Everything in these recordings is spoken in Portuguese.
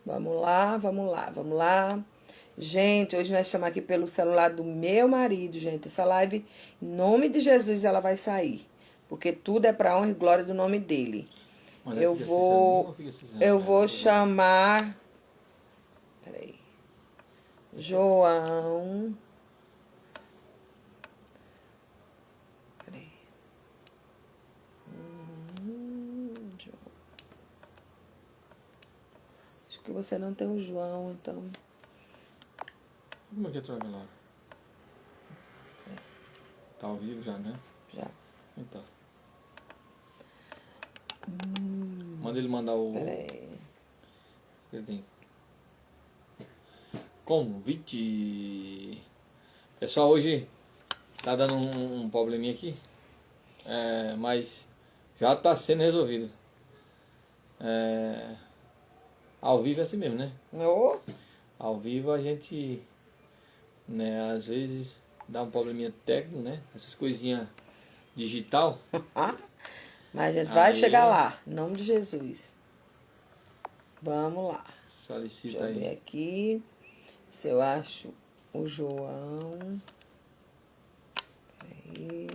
Vamos lá, vamos lá, vamos lá. Gente, hoje nós estamos aqui pelo celular do meu marido, gente. Essa live, em nome de Jesus, ela vai sair. Porque tudo é para honra e glória do nome dele. Mas Eu vou chamar... Peraí. João... Peraí. João. Acho que você não tem o João, então... Como é que é tua galera? Tá ao vivo já, né? Já. Então. Manda ele mandar o... Peraí. Ele tem... Convite. Pessoal, hoje tá dando um probleminha aqui. Mas já tá sendo resolvido. Ao vivo é assim mesmo, né? Oh. Ao vivo a gente, né, às vezes dá um probleminha técnico, né? Essas coisinhas digital. Mas a gente vai chegar lá, em nome de Jesus. Vamos lá. Solicita Deixa eu ver aí. aqui se eu acho o João. Peraí.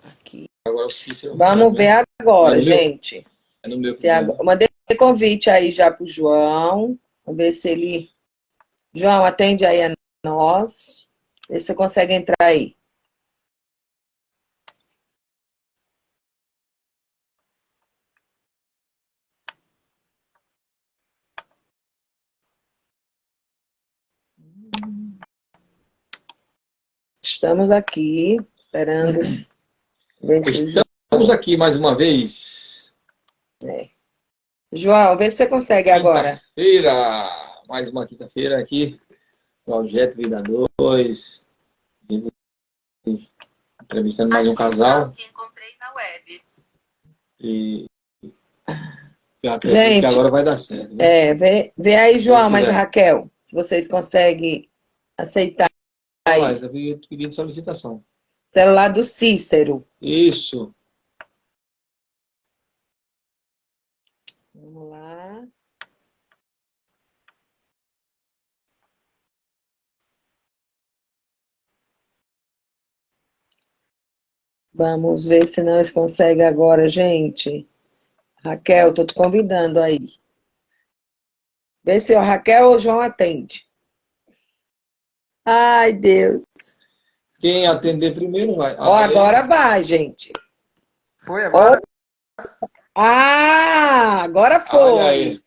Aqui. Agora o Cícero. Vamos ver agora, gente. É no meu Eu mandei convite aí já pro João. Vamos ver se ele... João, atende aí a nós. Vê se você consegue entrar aí. Estamos aqui, esperando. Estamos aqui mais uma vez. João, vê se você consegue agora. Quinta-feira, mais uma quinta-feira aqui. Projeto Vida 2. Entrevistando mais um casal. Que encontrei na web. E eu acredito que agora vai dar certo. Né? Vê aí, João, mas Raquel, se vocês conseguem aceitar aí. Tá pedindo solicitação. Celular do Cícero. Isso. Vamos lá. Vamos ver se nós conseguimos agora, gente. Raquel, tô te convidando aí. Vê se a Raquel ou o João atende. Ai, Deus. Quem atender primeiro vai. Agora vai, gente. Foi agora? Agora foi.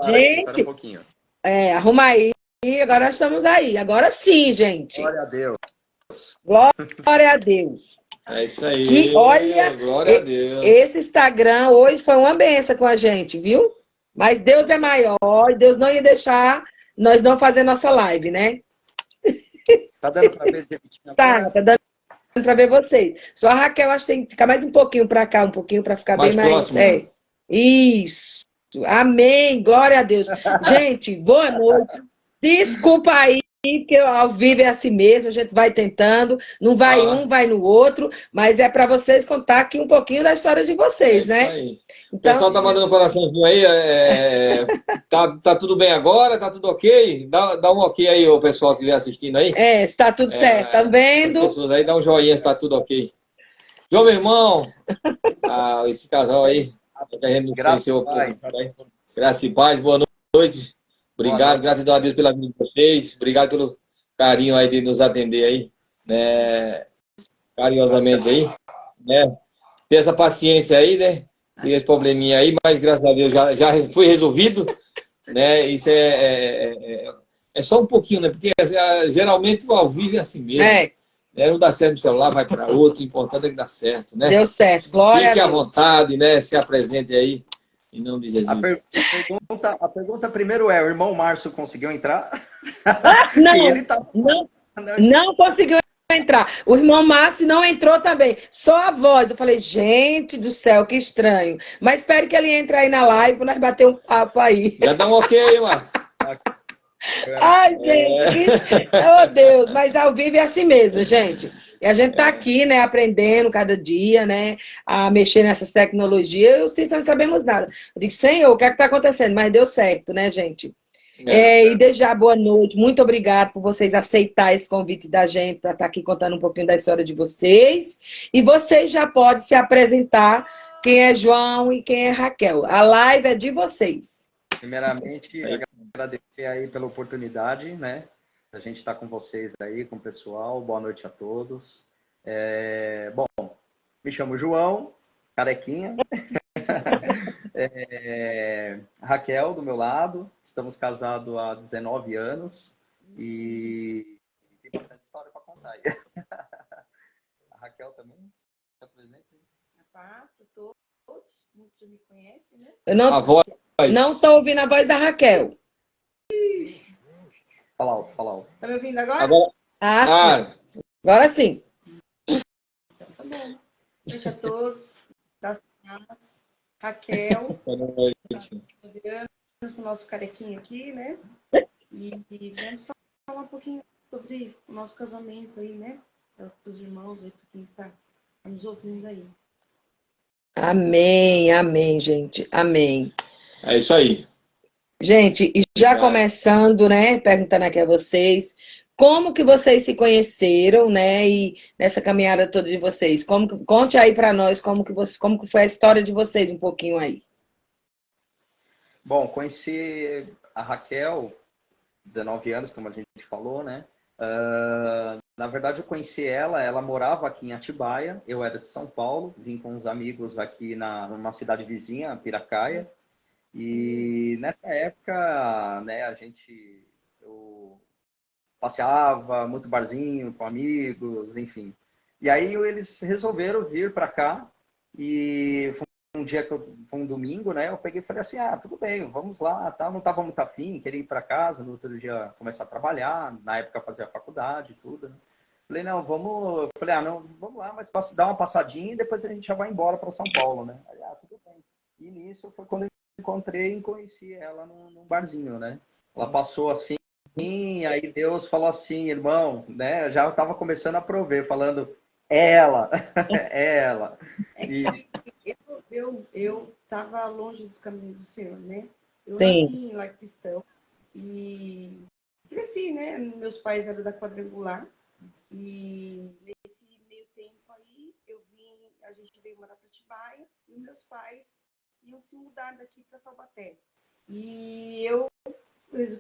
Gente, um pouquinho. Arruma aí. Agora nós estamos aí. Agora sim, gente. Glória a Deus. Glória a Deus. É isso aí. Glória a Deus. Esse Instagram hoje foi uma benção com a gente, viu? Mas Deus é maior e Deus não ia deixar nós não fazer nossa live, né? Tá dando pra ver? Tá dando pra ver vocês. Só a Raquel, acho que tem que ficar mais um pouquinho pra cá, um pouquinho pra ficar mais bem mais... próximo, né? Isso. Amém. Glória a Deus. Gente, boa noite. Desculpa aí, que ao vivo é assim mesmo, a gente vai tentando, não vai um, vai no outro, mas é para vocês contar aqui um pouquinho da história de vocês, né? Isso aí. Então, o pessoal tá mandando um coraçãozinho aí, tá tudo bem agora? Tá tudo ok? Dá um ok aí, o pessoal que vem assistindo aí. Está tudo certo, tá vendo? Aí dá um joinha se tá tudo ok. João, meu irmão, esse casal aí, que a gente não conheceu. Graças e paz, boa noite. Obrigado, gratidão a Deus pela vida de vocês. Obrigado pelo carinho aí de nos atender aí, né? Carinhosamente aí, né? Ter essa paciência aí, né? Tem esse probleminha aí, mas graças a Deus já foi resolvido, né? Isso é só um pouquinho, né? Porque geralmente o ao vivo é assim mesmo. Não dá certo no celular, vai para outro. O importante é que dá certo, né? Deu certo, glória a Deus. Fique à vontade, né? Se apresente aí. Em nome de Jesus. A pergunta primeiro é: o irmão Márcio conseguiu entrar? Não conseguiu entrar. O irmão Márcio não entrou também. Só a voz. Eu falei, gente do céu, que estranho. Mas espero que ele entre aí na live para nós bater um papo aí. Já dá um ok aí, Márcio. Ai, gente, oh Deus, mas ao vivo é assim mesmo, gente. E a gente tá aqui, né, aprendendo cada dia, né, a mexer nessas tecnologias. Eu, sim, não sabemos nada. Eu digo, Senhor, o que é que tá acontecendo? Mas deu certo, né, gente? E desde já, boa noite. Muito obrigada por vocês aceitar esse convite da gente para estar aqui contando um pouquinho da história de vocês. E vocês já podem se apresentar quem é João e quem é Raquel. A live é de vocês. Primeiramente, agradecer aí pela oportunidade, né? A gente estar com vocês aí, com o pessoal. Boa noite a todos. Bom, me chamo João, carequinha. Raquel, do meu lado. Estamos casados há 19 anos e tem bastante história para contar aí. A Raquel também se apresenta. Todos, muitos me conhecem, né? Eu não estou ouvindo a voz da Raquel. Fala alto, fala alto. Tá me ouvindo agora? Sim. Agora sim. Então, tá bom. Boa noite a todos. Raquel. Boa noite. Com o nosso carequinho aqui, né? E vamos falar um pouquinho sobre o nosso casamento aí, né? Para os irmãos aí, para quem está nos ouvindo aí. Amém, amém, gente. Amém. É isso aí. Gente, e já começando, né, perguntando aqui a vocês, como que vocês se conheceram, né, e nessa caminhada toda de vocês? Conte aí para nós como que foi a história de vocês um pouquinho aí. Bom, conheci a Raquel, 19 anos, como a gente falou, né? Na verdade, eu conheci ela morava aqui em Atibaia, eu era de São Paulo, vim com uns amigos aqui numa cidade vizinha, Piracaia, e nessa época, né, eu passeava, muito barzinho, com amigos, enfim. E aí eles resolveram vir para cá, e foi um dia foi um domingo, né, eu peguei e falei assim, tudo bem, vamos lá, tá? Não estava muito afim, queria ir para casa, no outro dia começar a trabalhar, na época fazia faculdade e tudo, né? Falei, não, vamos... Falei, não, vamos lá, mas dar uma passadinha e depois a gente já vai embora para São Paulo, né? Aí, tudo bem. E nisso foi quando eu encontrei e conheci ela num barzinho, né? Ela passou assim, aí Deus falou assim, irmão, né? Já estava começando a prover, falando, ela. Eu estava longe dos caminhos do Senhor, né? Eu Sim. nasci em lar cristão e cresci, né? Meus pais eram da quadrangular e nesse meio tempo aí a gente veio morar para Atibaia e meus pais iam se mudar daqui para Taubaté. E eu,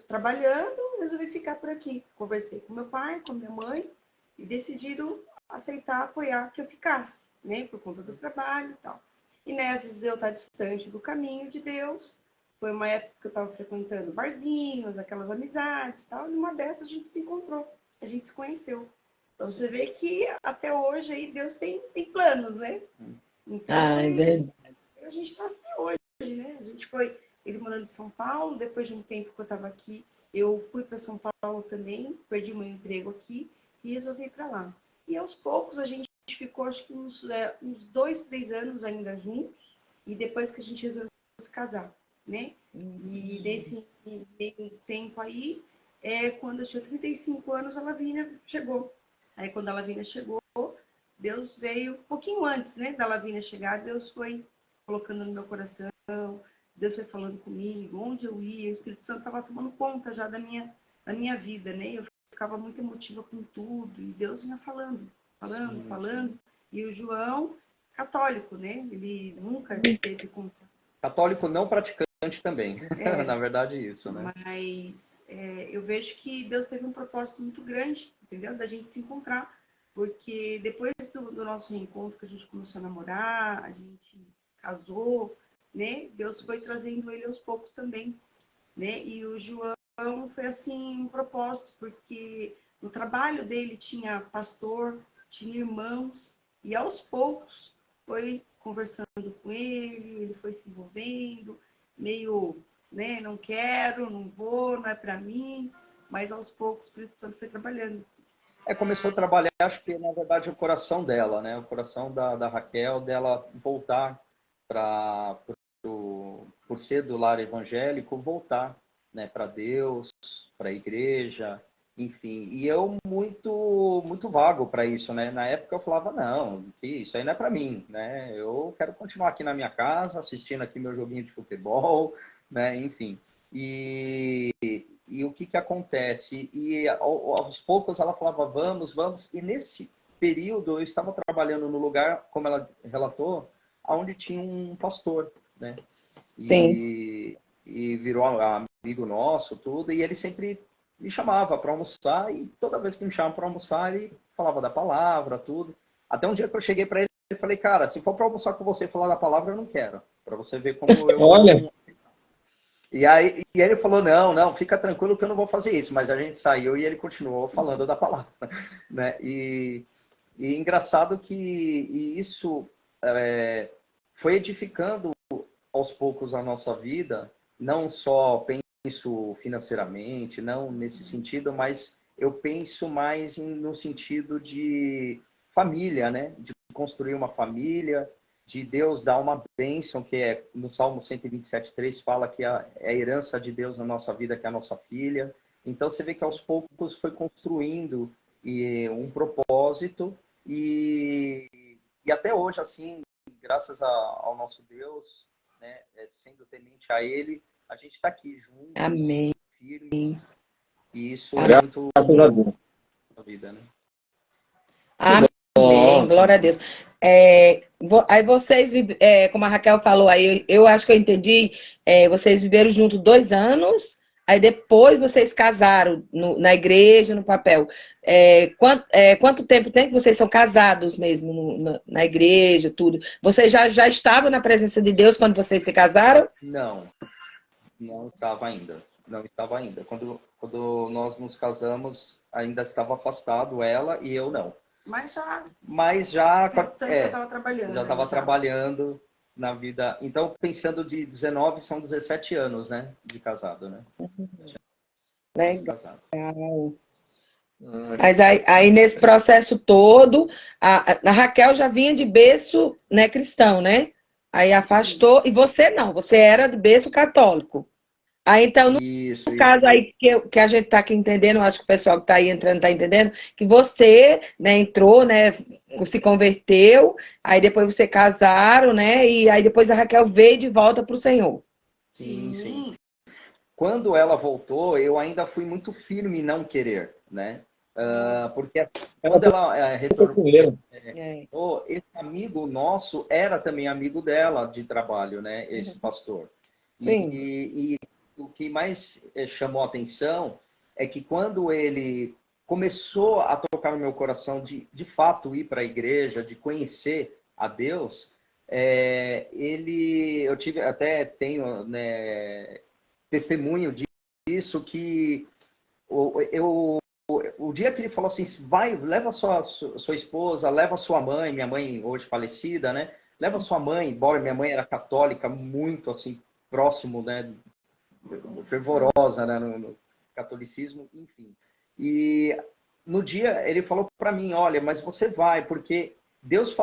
trabalhando, resolvi ficar por aqui. Conversei com meu pai, com minha mãe e decidiram aceitar, apoiar que eu ficasse, né? Por conta do trabalho e tal. E nessas de eu estar distante do caminho de Deus, foi uma época que eu estava frequentando barzinhos, aquelas amizades e tal, e numa dessas a gente se encontrou, a gente se conheceu. Então você vê que até hoje aí Deus tem planos, né? Então, É verdade. a gente está até hoje, né? A gente foi, ele morando em São Paulo, depois de um tempo que eu estava aqui, eu fui para São Paulo também, perdi meu emprego aqui e resolvi ir para lá. E aos poucos a gente ficou, acho que uns 2, 3 anos ainda juntos, e depois que a gente resolveu se casar, né? E nesse meio tempo aí, quando eu tinha 35 anos, a Lavínia chegou. Aí quando a Lavínia chegou, Deus veio, um pouquinho antes, né, da Lavínia chegar, Deus foi colocando no meu coração, Deus foi falando comigo, onde eu ia, o Espírito Santo estava tomando conta já da minha vida, né? Eu ficava muito emotiva com tudo, e Deus vinha falando. E o João, católico, né? Ele nunca teve contato. Católico não praticante também, na verdade isso, né? Mas eu vejo que Deus teve um propósito muito grande, entendeu? Da gente se encontrar, porque depois do nosso reencontro, que a gente começou a namorar, a gente casou, né? Deus foi trazendo ele aos poucos também, né? E o João foi assim um propósito, porque no trabalho dele tinha pastor, tinha irmãos, e aos poucos foi conversando com ele foi se envolvendo, meio, né, não quero, não vou, não é para mim, mas aos poucos o Espírito Santo foi trabalhando. Começou a trabalhar, acho que na verdade o coração dela, né? O coração da Raquel, dela voltar por ser do lar evangélico, voltar né, para Deus, para a igreja, enfim. E eu muito vago para isso, né? Na época eu falava, não, isso aí não é para mim, né? Eu quero continuar aqui na minha casa, assistindo aqui meu joguinho de futebol, né? Enfim. E o que acontece? E aos poucos ela falava, vamos, vamos. E nesse período eu estava trabalhando no lugar, como ela relatou, onde tinha um pastor, né? Sim. E virou amigo nosso, tudo. E ele sempre me chamava para almoçar. E toda vez que me chamava para almoçar, ele falava da palavra, tudo. Até um dia que eu cheguei para ele e falei, cara, se for para almoçar com você e falar da palavra, eu não quero. Para você ver como eu... Olha. E aí ele falou, não, fica tranquilo que eu não vou fazer isso. Mas a gente saiu e ele continuou falando da palavra, né? E engraçado que isso foi edificando aos poucos a nossa vida, não só penso financeiramente, não nesse sentido, mas eu penso mais no sentido de família, né? De construir uma família, de Deus dar uma bênção, que é no Salmo 127:3 fala que é a herança de Deus na nossa vida, que é a nossa filha. Então você vê que aos poucos foi construindo um propósito e até hoje, assim, graças ao nosso Deus, né, sendo temente a Ele, a gente está aqui juntos, Amém. firmes, e isso Amém. é muito na vida, né? Amém, glória a Deus. Aí vocês, como a Raquel falou, aí eu acho que eu entendi, vocês viveram juntos 2 anos, aí depois vocês casaram na igreja, no papel. Quanto tempo tem que vocês são casados mesmo na igreja, tudo? Vocês já estavam na presença de Deus quando vocês se casaram? Não estava ainda. Não estava ainda. Quando nós nos casamos, ainda estava afastado ela e eu não. Mas já estava trabalhando. Já estava trabalhando na vida. Então, pensando de 19, são 17 anos, né? De casado, né? Legal. Mas aí nesse processo todo, a Raquel já vinha de berço, né, cristão, né? Aí afastou, e você não, você era de berço católico. Aí então, no caso aí que a gente está aqui entendendo, acho que o pessoal que está aí entrando está entendendo, que você, né, entrou, né, se converteu, aí depois você casaram, né, e aí depois a Raquel veio de volta para o Senhor. Sim. Quando ela voltou, eu ainda fui muito firme em não querer, né? Porque quando ela retornou, esse amigo nosso era também amigo dela de trabalho, né? Esse pastor. Sim. E o que mais chamou a atenção é que quando ele começou a tocar no meu coração de fato ir para a igreja, de conhecer a Deus, eu tenho, né, testemunho disso, que o dia que ele falou assim, leva sua esposa, leva sua mãe, minha mãe hoje falecida, né? Leva sua mãe embora, minha mãe era católica, muito assim, próximo, né? Fervorosa, né? No catolicismo, enfim. E no dia ele falou para mim, olha, mas você vai, porque Deus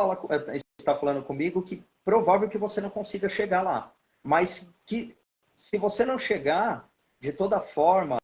está falando comigo que provável que você não consiga chegar lá. Mas que se você não chegar, de toda forma,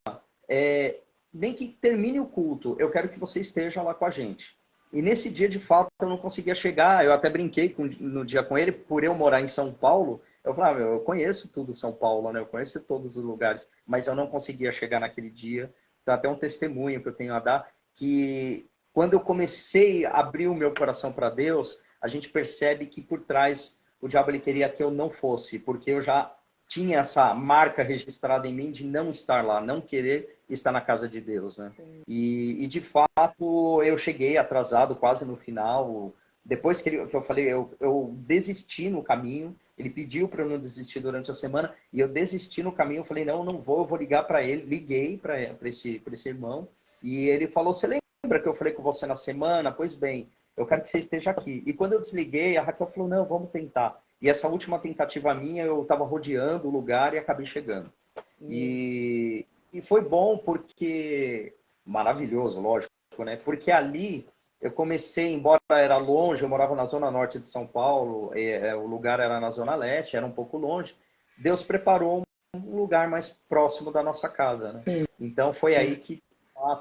nem que termine o culto, eu quero que você esteja lá com a gente. E nesse dia, de fato, eu não conseguia chegar. Eu até brinquei no dia com ele, por eu morar em São Paulo. Eu falava, eu conheço tudo São Paulo, né? Eu conheço todos os lugares, mas eu não conseguia chegar naquele dia. Então, até um testemunho que eu tenho a dar, que quando eu comecei a abrir o meu coração para Deus, a gente percebe que por trás o diabo ele queria que eu não fosse, porque eu já tinha essa marca registrada em mim de não estar lá, não querer estar na casa de Deus, né? E de fato eu cheguei atrasado, quase no final. Depois que eu falei, eu desisti no caminho. Ele pediu para eu não desistir durante a semana e eu desisti no caminho. Eu falei, não vou, eu vou ligar para ele. Liguei para esse irmão e ele falou, você lembra que eu falei com você na semana? Pois bem, eu quero que você esteja aqui. E quando eu desliguei, a Raquel falou, não, vamos tentar. E essa última tentativa minha, eu estava rodeando o lugar e acabei chegando. E foi bom porque... Maravilhoso, lógico, né? Porque ali eu comecei, embora era longe, eu morava na zona norte de São Paulo, o lugar era na zona leste, era um pouco longe. Deus preparou lugar mais próximo da nossa casa, né? Sim. Então foi aí que,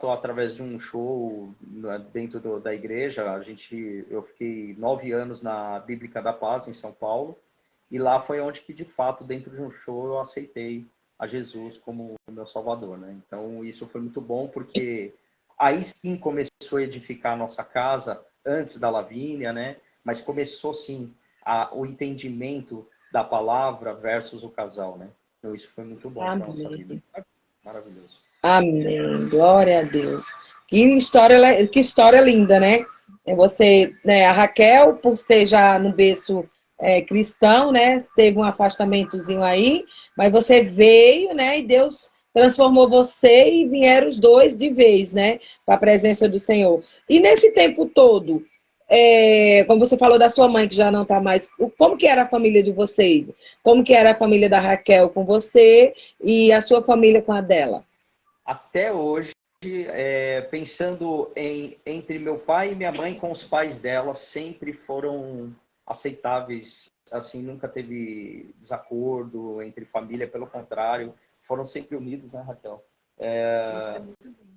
através de um show dentro da igreja, eu fiquei 9 anos na Bíblica da Paz, em São Paulo, e lá foi onde que, de fato, dentro de um show, eu aceitei a Jesus como o meu Salvador, né? Então isso foi muito bom, porque aí sim começou a edificar a nossa casa, antes da Lavínia, né? Mas começou sim o entendimento da palavra versus o casal, né? Então isso foi muito bom para nossa vida. Amém. Maravilhoso. Amém. Glória a Deus. Que história linda, né? Você, né, a Raquel, por ser já no berço cristão, né? Teve um afastamentozinho aí, mas você veio, né? E Deus transformou você e vieram os dois de vez, né? Para a presença do Senhor. E nesse tempo todo, como você falou da sua mãe, que já não está mais. Como que era a família de vocês? Como que era a família da Raquel com você e a sua família com a dela? Até hoje, pensando entre meu pai e minha mãe com os pais dela, sempre foram aceitáveis, assim, nunca teve desacordo entre família, pelo contrário, foram sempre unidos, né, Raquel?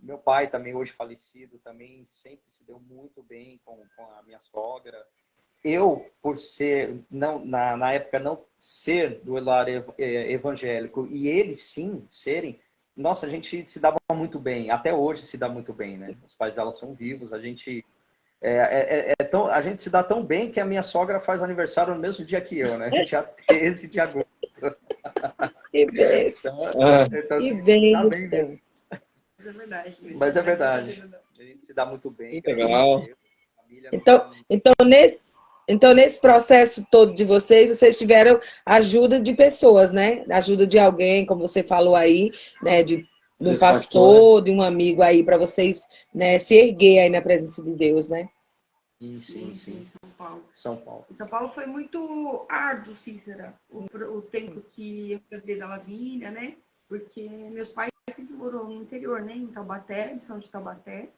Meu pai também, hoje falecido, também sempre se deu muito bem com a minha sogra. Eu, por ser, não, na época, não ser do lar evangélico, e eles sim serem, nossa, a gente se dava muito bem, até hoje se dá muito bem, né? Os pais dela são vivos, a gente a gente se dá tão bem que a minha sogra faz aniversário no mesmo dia que eu, né? Dia 13 de agosto. Que bênção. Então, Que assim, tá bem bênção. mesmo. Mas é verdade. Mas é verdade. A gente se dá muito bem. Que legal. Família Então, nesse processo todo de vocês tiveram ajuda de pessoas, né? Ajuda de alguém, como você falou aí, né? De um pastor, de um amigo aí, para vocês, né, se erguer aí na presença de Deus, né? Sim. São Paulo. São Paulo. Em São Paulo foi muito árduo, Cícera, o tempo que eu perdi da Lavínia, né? Porque meus pais sempre moram no interior, né? Em Taubaté, eles são de Taubaté.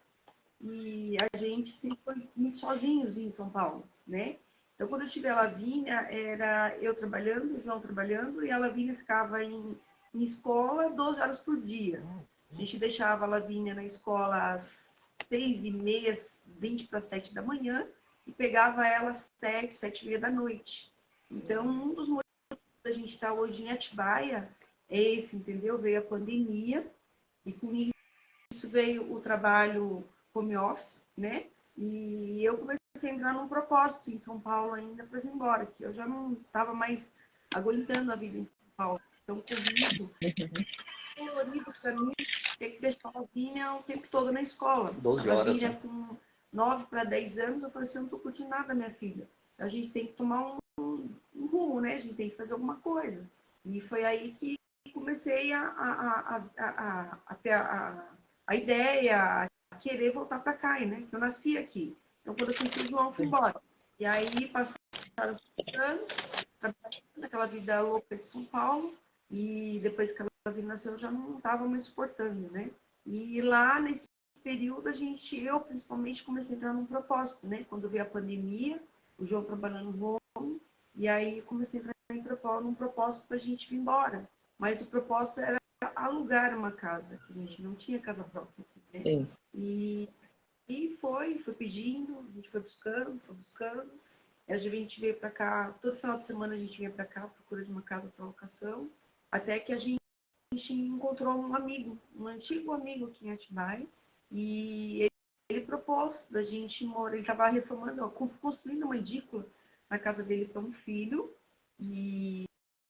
E a gente sempre foi muito sozinhos em São Paulo, né? Então, quando eu tive a Lavínia, era eu trabalhando, o João trabalhando, e a Lavínia ficava em escola 12 horas por dia. A gente deixava a Lavínia na escola às 6h30, 20 para 7 da manhã, e pegava ela às 7, 7h30 da noite. Então, um dos motivos da gente estar hoje em Atibaia é esse, entendeu? Veio a pandemia, e com isso veio o trabalho home office, né? E eu comecei a entrar num propósito em São Paulo ainda para vir embora, que eu já não estava mais aguentando a vida em São Paulo. Então, corrido, colorido para mim, ter que deixar a Lavínia o tempo todo na escola. 12 a horas. Lavínia com 9 para 10 anos, eu falei assim, eu não estou curtindo nada, minha filha. A gente tem que tomar um rumo, né? A gente tem que fazer alguma coisa. E foi aí que comecei a ter a ideia, a querer voltar para cá, né? Eu nasci aqui. Então, quando eu conheci o João, fui embora. E aí, passaram os anos, naquela vida louca de São Paulo, e depois que ela nasceu, eu já não estava mais suportando, né? E lá, nesse período, eu principalmente comecei a entrar num propósito, né? Quando veio a pandemia, o João trabalhando no home, e aí comecei a entrar num propósito para a gente vir embora. Mas o propósito era alugar uma casa, que a gente não tinha casa própria. Né? Sim. E foi pedindo, a gente foi buscando. A gente veio para cá, todo final de semana a gente vinha para cá, à procura de uma casa para locação, até que a gente encontrou um amigo, um antigo amigo aqui em Atibaia, e ele propôs da gente morar, ele estava reformando, construindo uma edícula na casa dele para um filho, e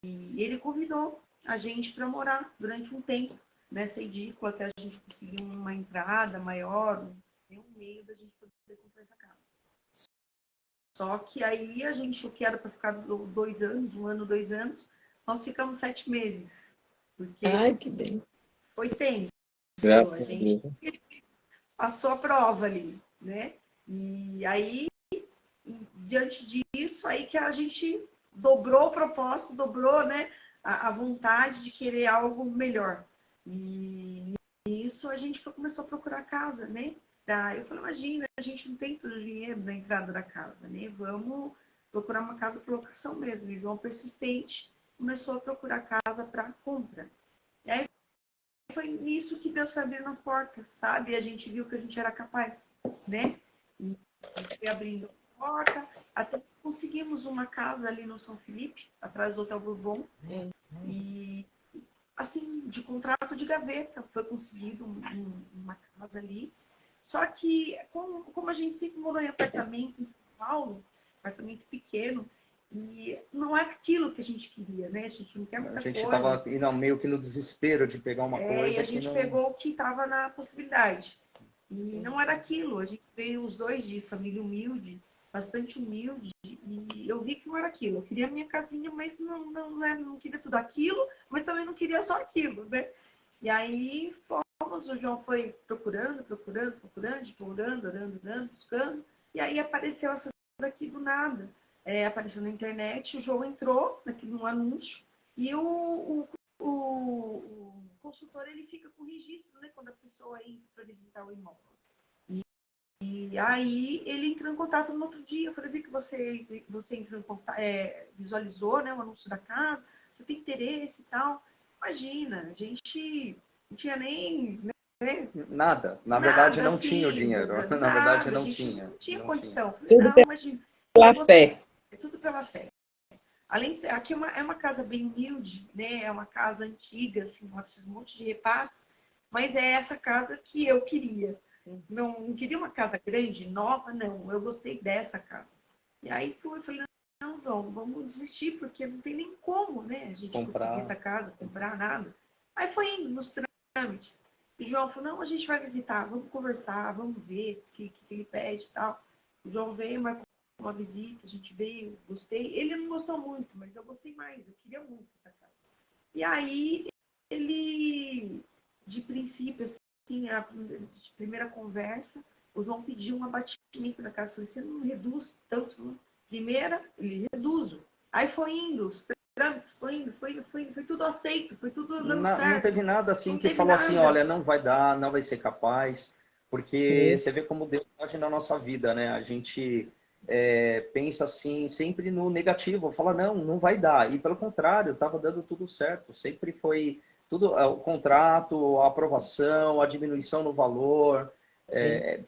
ele convidou a gente para morar durante um tempo nessa edícula, até a gente conseguir uma entrada maior, um meio da gente poder comprar essa casa. Só que aí a gente, o que era para ficar 2 anos, 1 ano, 2 anos, nós ficamos 7 meses. Porque Ai, que bem. foi tenso. Graças A gente passou a prova ali, né? E aí, diante disso, aí que a gente dobrou o propósito, dobrou, né, a vontade de querer algo melhor. E nisso a gente começou a procurar casa, né? Eu falei, imagina, a gente não tem todo o dinheiro da entrada da casa, né? Vamos procurar uma casa por locação mesmo. E João persistente. começou a procurar casa para compra. E aí foi nisso que Deus foi abrindo as portas, sabe? E a gente viu que a gente era capaz, né? E foi abrindo a porta, até que conseguimos uma casa ali no São Felipe, atrás do Hotel Bourbon. E, assim, de contrato de gaveta, foi conseguido uma casa ali. Só que, como a gente sempre morou em apartamento em São Paulo, apartamento pequeno, e não é aquilo que a gente queria, né? A gente não quer muita coisa. A gente estava meio que no desespero de pegar uma coisa. E a gente pegou o que estava na possibilidade. E não era aquilo. A gente veio os dois de família humilde, bastante humilde, e eu vi que não era aquilo. Eu queria a minha casinha, mas não queria tudo aquilo, mas também não queria só aquilo, né? E aí fomos, o João foi procurando, orando, buscando, e aí apareceu essa daqui do nada. Apareceu na internet, o João entrou num anúncio, e o consultor ele fica com registro, né, quando a pessoa entra para visitar o imóvel. E aí ele entrou em contato no outro dia. Eu falei, vi que você entrou em contato, visualizou, né, o anúncio da casa, você tem interesse e tal. Imagina, a gente não tinha nem... Né? Nada. Na verdade, não assim, tinha o dinheiro. Nada, Na verdade, não a gente tinha. não tinha condição. Falei, Tudo não, imagina. pela fé. É tudo pela fé. Além de ser, aqui é uma casa bem humilde, né? É uma casa antiga, assim, ela precisa de um monte de reparo, mas é essa casa que eu queria. Não queria uma casa grande, nova, não. Eu gostei dessa casa. E aí falei, não, João, vamos desistir, porque não tem nem como, né? A gente conseguir essa casa, comprar nada. Aí foi indo nos trâmites. E o João falou, não, a gente vai visitar, vamos conversar, vamos ver o que ele pede e tal. O João veio, marcou uma visita, a gente veio, gostei. Ele não gostou muito, mas eu gostei mais, eu queria muito essa casa. E aí, ele, de princípio, assim, a primeira conversa, o João pediu um abatimento na casa. Eu falei, você não reduz tanto, não? Primeira, ele reduzo. Aí foi indo, os trâmites, foi tudo aceito, foi tudo dando certo. Não teve nada assim que falou assim, olha, não vai dar, não vai ser capaz, porque você vê como Deus age na nossa vida, né? A gente pensa assim, sempre no negativo, fala, não vai dar. E pelo contrário, estava dando tudo certo, sempre foi tudo, o contrato, a aprovação, a diminuição no valor,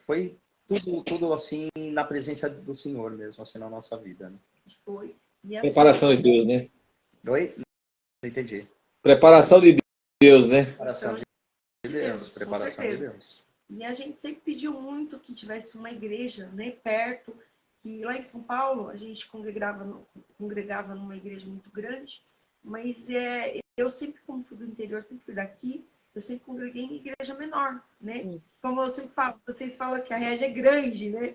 foi tudo assim na presença do Senhor mesmo, assim, na nossa vida, né? Foi. E assim, Preparação de Deus, né? Oi? Não entendi. Preparação de Deus, né? Preparação de Deus, preparação de Deus. E a gente sempre pediu muito que tivesse uma igreja, né, perto, que lá em São Paulo a gente congregava numa igreja muito grande, mas eu sempre, como fui do interior, sempre fui daqui, eu sempre congreguei em igreja menor, né? Como eu sempre falo, vocês falam que a Regi é grande, né?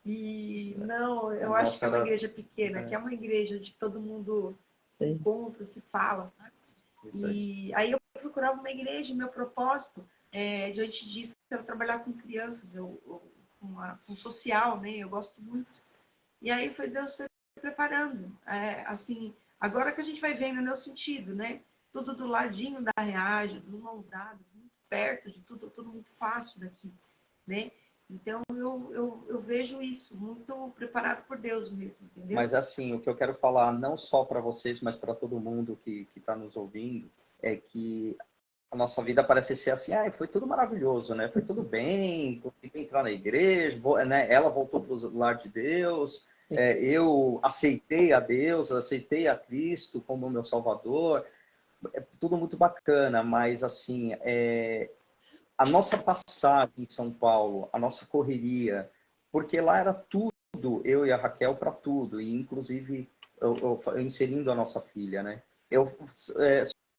E não, eu acho que é uma igreja pequena, que é uma igreja onde todo mundo se encontra, se fala, sabe? E aí eu procurava uma igreja, meu propósito, diante disso, era trabalhar com crianças, com social, né? Eu gosto muito. E aí Deus foi preparando. Assim, agora que a gente vai vendo no meu sentido, né? Tudo do ladinho da Reage, do mãos dadas, muito perto de tudo muito fácil daqui, né? Então eu vejo isso, muito preparado por Deus mesmo, entendeu? Mas assim, o que eu quero falar, não só para vocês, mas para todo mundo que está nos ouvindo, é que a nossa vida parece ser assim, foi tudo maravilhoso, né? Foi tudo bem, consegui entrar na igreja, né? Ela voltou para o lar de Deus, eu aceitei a Deus, aceitei a Cristo como meu Salvador, é tudo muito bacana, mas assim, a nossa passagem em São Paulo, a nossa correria, porque lá era tudo, eu e a Raquel para tudo, e inclusive eu inserindo a nossa filha, né? Eu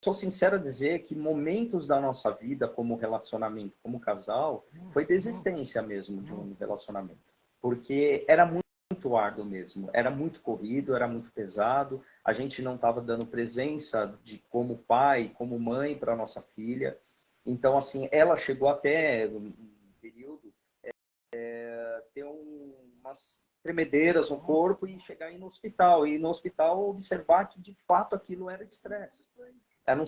sou sincero a dizer que momentos da nossa vida como relacionamento, como casal, foi desistência mesmo de um relacionamento. Porque era muito árduo mesmo, era muito corrido, era muito pesado, a gente não estava dando presença de como pai, como mãe para nossa filha. Então, assim, ela chegou até um período ter umas tremedeiras no corpo e chegar no hospital. E no hospital observar que, de fato, aquilo era estresse. Era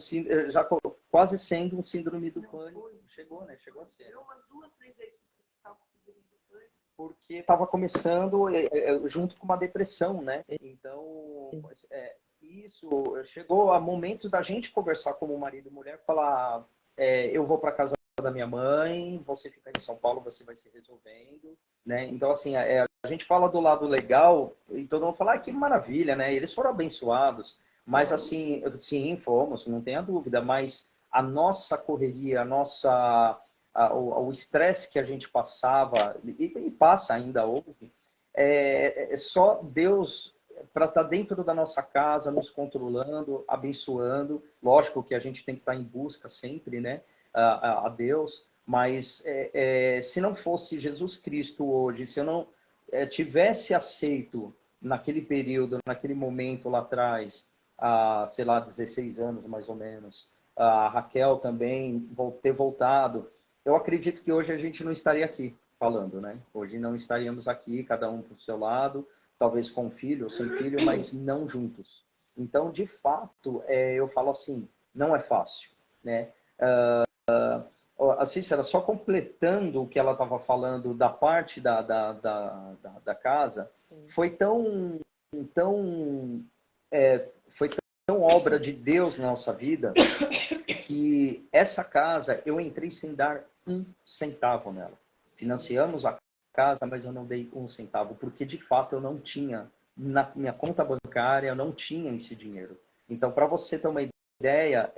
já quase sendo um síndrome do pânico. Chegou, né? Chegou a ser. Eu umas 2, 3 vezes no hospital com síndrome do pânico. Porque estava começando junto com uma depressão, né? Então, isso, chegou a momentos da gente conversar como marido e mulher, falar, eu vou para casa da minha mãe, você fica em São Paulo, você vai se resolvendo, né? Então, assim, a gente fala do lado legal e todo mundo fala, que maravilha, né? Eles foram abençoados, mas assim, sim, fomos, não tenha dúvida, mas a nossa correria, o estresse que a gente passava, e passa ainda hoje, só Deus para estar dentro da nossa casa, nos controlando, abençoando. Lógico que a gente tem que estar em busca sempre, né, a Deus, mas se não fosse Jesus Cristo hoje, se eu não tivesse aceito naquele período, naquele momento lá atrás, sei lá, 16 anos mais ou menos, a Raquel também ter voltado, eu acredito que hoje a gente não estaria aqui falando, né? Hoje não estaríamos aqui, cada um para o seu lado, talvez com filho ou sem filho, mas não juntos. Então, de fato, eu falo assim, não é fácil, né? A Cícera, só completando o que ela estava falando da parte da casa, foi tão obra de Deus na nossa vida, que essa casa, eu entrei sem dar um centavo nela. Financiamos a casa, mas eu não dei um centavo, porque de fato eu não tinha, na minha conta bancária, eu não tinha esse dinheiro. Então, para você ter uma ideia,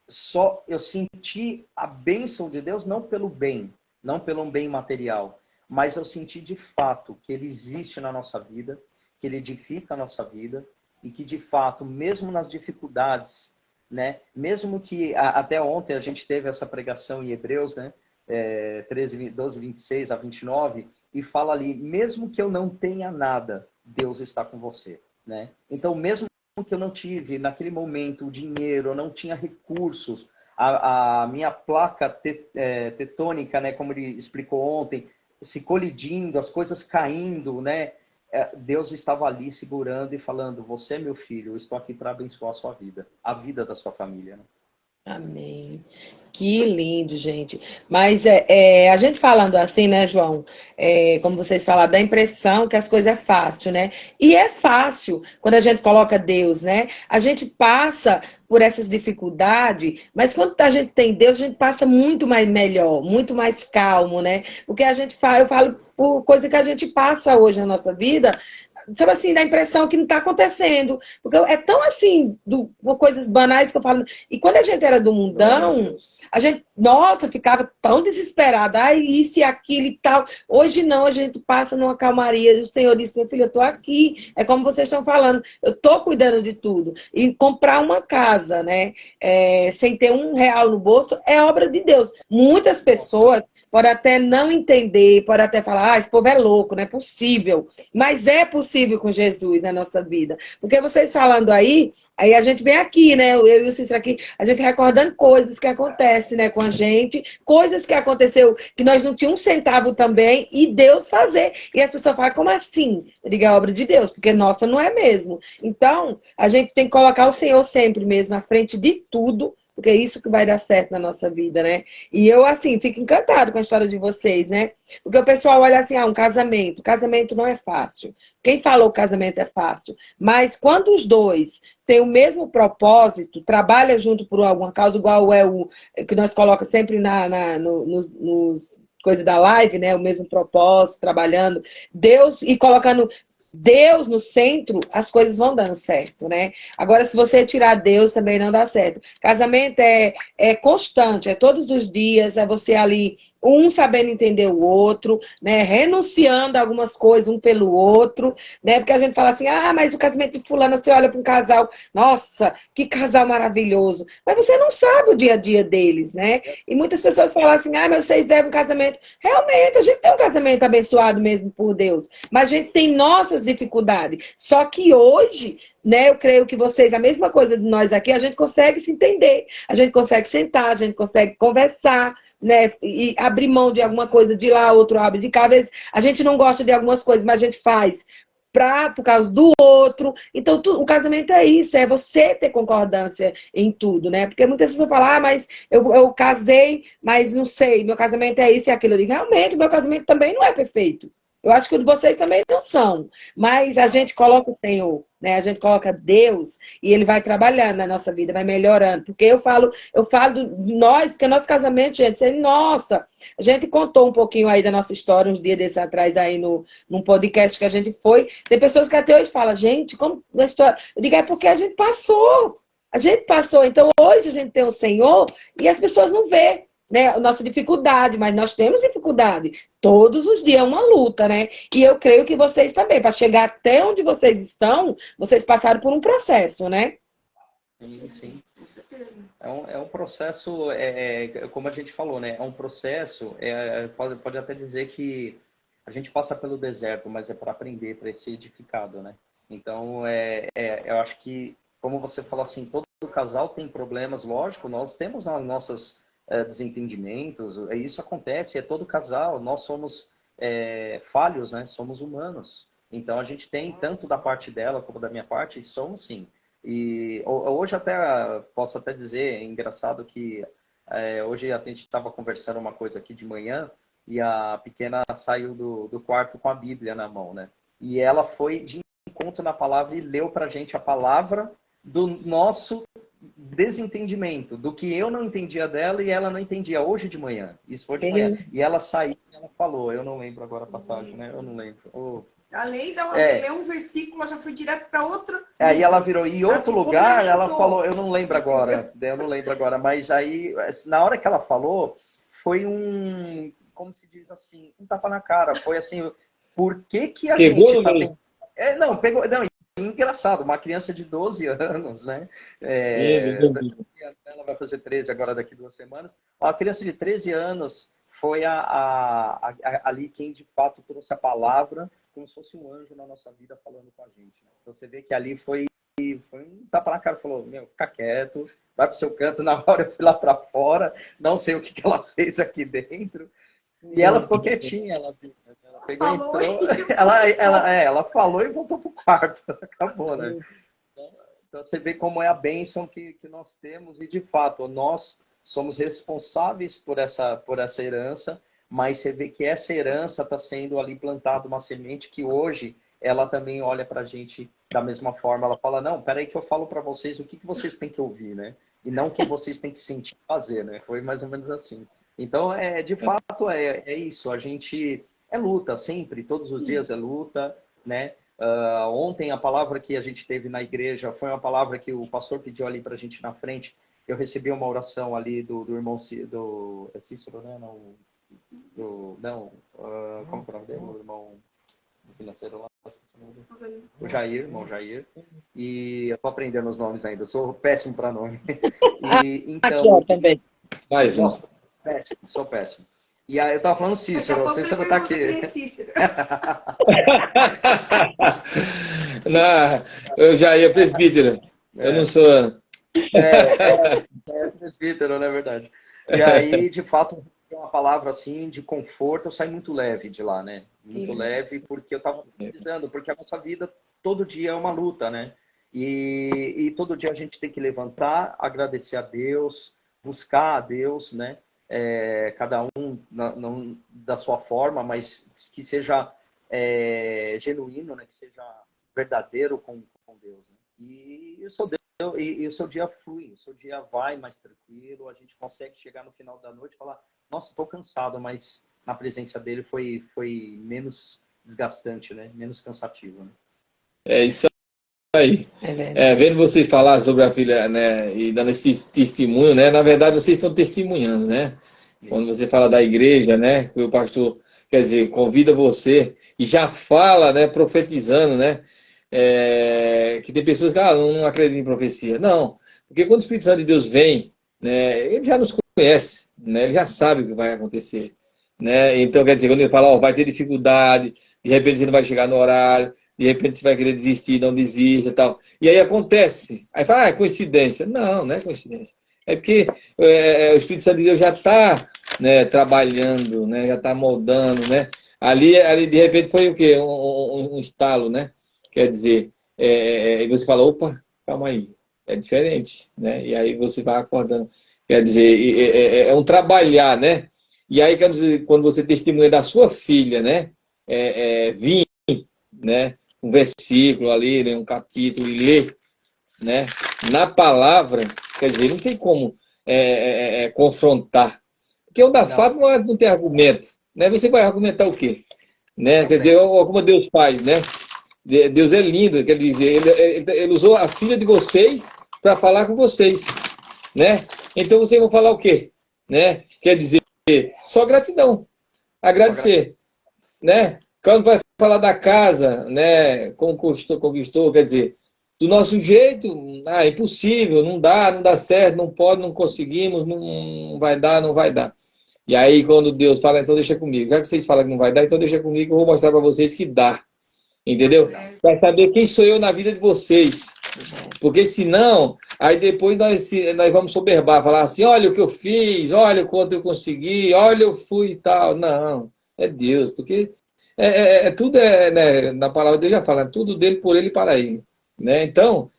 só eu senti a bênção de Deus, não pelo bem, não pelo bem material, mas eu senti de fato que Ele existe na nossa vida, que Ele edifica a nossa vida, e que de fato, mesmo nas dificuldades, né, mesmo que até ontem a gente teve essa pregação em Hebreus, né, 12, 26 a 29, e fala ali, mesmo que eu não tenha nada, Deus está com você, né? Então, mesmo que eu não tive naquele momento o dinheiro, eu não tinha recursos, a minha placa tetônica, né, como ele explicou ontem, se colidindo, as coisas caindo, né? Deus estava ali segurando e falando, você é meu filho, eu estou aqui para abençoar a sua vida, a vida da sua família, né? Amém. Que lindo, gente. Mas a gente falando assim, né, João? Como vocês falaram, dá a impressão que as coisas é fácil, né? E é fácil quando a gente coloca Deus, né? A gente passa por essas dificuldades, mas quando a gente tem Deus, a gente passa muito mais melhor, muito mais calmo, né? Porque eu falo por coisa que a gente passa hoje na nossa vida, sabe assim, dá a impressão que não está acontecendo. Porque é tão assim, coisas banais que eu falo. E quando a gente era do mundão, a gente, nossa, ficava tão desesperada. Ai, isso e aquilo e tal. Hoje não, a gente passa numa calmaria. E o Senhor disse, meu filho, eu estou aqui. É como vocês estão falando. Eu estou cuidando de tudo. E comprar uma casa, né? Sem ter R$ 1 no bolso, é obra de Deus. Muitas pessoas podem até não entender, podem até falar, esse povo é louco, não é possível. Mas é possível com Jesus na nossa vida. Porque vocês falando aí a gente vem aqui, né? Eu e o Cícero aqui, a gente recordando coisas que acontecem, né, com a gente, coisas que aconteceu, que nós não tínhamos um centavo também, e Deus fazer. E as pessoas falam, como assim? Eu digo, é obra de Deus, porque nossa não é mesmo. Então, a gente tem que colocar o Senhor sempre mesmo à frente de tudo, porque é isso que vai dar certo na nossa vida, né? E eu, assim, fico encantado com a história de vocês, né? Porque o pessoal olha assim, um casamento. Casamento não é fácil. Quem falou que casamento é fácil? Mas quando os dois têm o mesmo propósito, trabalham junto por alguma causa, igual é o que nós colocamos sempre nos coisas da live, né? O mesmo propósito, trabalhando, Deus, e colocando Deus no centro, as coisas vão dando certo, né? Agora, se você tirar Deus, também não dá certo. Casamento é constante, é todos os dias, é você ali, um sabendo entender o outro, né? Renunciando a algumas coisas um pelo outro, né? Porque a gente fala assim, mas o casamento de fulano, você olha para um casal, nossa, que casal maravilhoso. Mas você não sabe o dia a dia deles, né? E muitas pessoas falam assim, mas vocês devem um casamento. Realmente, a gente tem um casamento abençoado mesmo por Deus, mas a gente tem nossas dificuldades. Só que hoje, né, eu creio que vocês, a mesma coisa de nós aqui, a gente consegue se entender, a gente consegue sentar, a gente consegue conversar, né, e abrir mão de alguma coisa de lá, outro abre de cá. Às vezes a gente não gosta de algumas coisas, mas a gente faz por causa do outro. Então, o casamento é isso, é você ter concordância em tudo, né? Porque muitas pessoas falam, mas eu casei, mas não sei, meu casamento é isso e aquilo. Eu digo, realmente, meu casamento também não é perfeito. Eu acho que o de vocês também não são. Mas a gente coloca o Senhor, né? A gente coloca Deus e Ele vai trabalhando na nossa vida, vai melhorando. Porque eu falo de nós, porque nosso casamento, gente, nossa, a gente contou um pouquinho aí da nossa história uns dias desses atrás aí num podcast que a gente foi. Tem pessoas que até hoje falam, gente, como a história. Eu digo, é porque a gente passou. A gente passou. Então hoje a gente tem o Senhor e as pessoas não vê, né, a nossa dificuldade, mas nós temos dificuldade. Todos os dias é uma luta, né? E eu creio que vocês também, para chegar até onde vocês estão, vocês passaram por um processo, né? Sim, sim. É um processo, como a gente falou, né? É um processo, pode até dizer que a gente passa pelo deserto, mas é para aprender, para ser edificado, né? Então, eu acho que, como você falou assim, todo casal tem problemas, lógico, nós temos as nossas desentendimentos, isso acontece, é todo casal, nós somos falhos, né? Somos humanos. Então a gente tem tanto da parte dela como da minha parte, e somos sim. E hoje posso até dizer, é engraçado que hoje a gente estava conversando uma coisa aqui de manhã e a pequena saiu do quarto com a Bíblia na mão, né? E ela foi de encontro na palavra e leu pra gente a palavra do nosso desentendimento, do que eu não entendia dela e ela não entendia hoje de manhã. Isso foi de manhã. E ela saiu e ela falou, eu não lembro agora a passagem, né? Eu não lembro. Além dela ler um versículo, ela já foi direto para outro. Aí ela virou. E outro lugar, ela falou, eu não lembro agora, mas aí, na hora que ela falou, foi como se diz assim, um tapa na cara. Foi assim, por que a gente tá tendo... Não, pegou. Não, engraçado, uma criança de 12 anos, né? Ela vai fazer 13 agora daqui 2 semanas. Uma criança de 13 anos foi ali quem de fato trouxe a palavra como se fosse um anjo na nossa vida falando com a gente. Né? Então você vê que ali foi um tapa na cara, falou, fica quieto, vai pro seu canto. Na hora eu fui lá para fora, não sei o que ela fez aqui dentro. E ela ficou quietinha, ela pegou e entrou. Ela falou e voltou pro quarto. Acabou, né? Então você vê como é a bênção que nós temos e de fato nós somos responsáveis por essa herança, mas você vê que essa herança está sendo ali plantada uma semente que hoje ela também olha para a gente da mesma forma. Ela fala, não, peraí que eu falo para vocês o que vocês têm que ouvir, né? E não o que vocês têm que sentir fazer, né? Foi mais ou menos assim. Então, de fato, é isso. A gente luta sempre, todos os dias é luta, né? Ontem a palavra que a gente teve na igreja foi uma palavra que o pastor pediu ali para a gente na frente. Eu recebi uma oração ali do irmão do Cícero, né? Como é o nome dele? O irmão financeiro lá. O Jair, irmão Jair. E eu tô aprendendo os nomes ainda, eu sou péssimo para nome. E, então, aqui, também. Mais um. Sou péssimo. E aí eu tava falando Cícero, Cícero tá aqui. Eu já ia presbítero. Eu não sou. Presbítero, não é verdade. E aí, de fato, uma palavra assim de conforto, eu saí muito leve de lá, né? Muito leve, porque eu tava precisando, porque a nossa vida todo dia é uma luta, né? E todo dia a gente tem que levantar, agradecer a Deus, buscar a Deus, né? Cada um não da sua forma, mas que seja genuíno, né? Que seja verdadeiro com Deus. Né? E o seu dia flui, o seu dia vai mais tranquilo, a gente consegue chegar no final da noite e falar, nossa, estou cansado, mas na presença dele foi menos desgastante, né? Menos cansativo. Né? É isso aí. Vendo você falar sobre a filha, né, e dando esse testemunho, né? Na verdade, vocês estão testemunhando, né? Quando você fala da igreja, né? Que o pastor, quer dizer, convida você e já fala, né? Profetizando, né? Que tem pessoas que não acreditam em profecia. Não, porque quando o Espírito Santo de Deus vem, né? Ele já nos conhece, né? Ele já sabe o que vai acontecer, né? Então, quer dizer, quando ele fala, vai ter dificuldade, de repente você não vai chegar no horário, de repente você vai querer desistir, não desista e tal. E aí acontece. Aí fala, é coincidência. Não é coincidência. É porque o Espírito Santo de Deus já está, né, trabalhando, né, já está moldando, né? Ali de repente foi o quê? Um estalo, né? Quer dizer, e você fala, opa, calma aí, é diferente, né? E aí você vai acordando. Quer dizer, é um trabalhar, né? E aí, quando você testemunha da sua filha, né? vir, né, um versículo ali, né, um capítulo e ler, né, na palavra, quer dizer, não tem como confrontar. Porque o da fato não tem argumento, né? Você vai argumentar o quê? Né? Quer dizer, como Deus faz, né? Deus é lindo, quer dizer, ele usou a filha de vocês para falar com vocês, né? Então vocês vão falar o quê? Né? Quer dizer, só gratidão, agradecer, né? Quando vai falar da casa, né? Conquistou, quer dizer, do nosso jeito, é impossível, não dá certo, não pode, não conseguimos, não vai dar, não vai dar. E aí quando Deus fala, então deixa comigo. Já que vocês falam que não vai dar, então deixa comigo, eu vou mostrar para vocês que dá. Entendeu? Para saber quem sou eu na vida de vocês. Porque senão, aí depois nós vamos soberbar, falar assim, olha o que eu fiz, olha o quanto eu consegui, olha eu fui e tal. Não, é Deus, porque tudo né, na palavra dele já fala, tudo dele, por ele e para ele. Né? Então,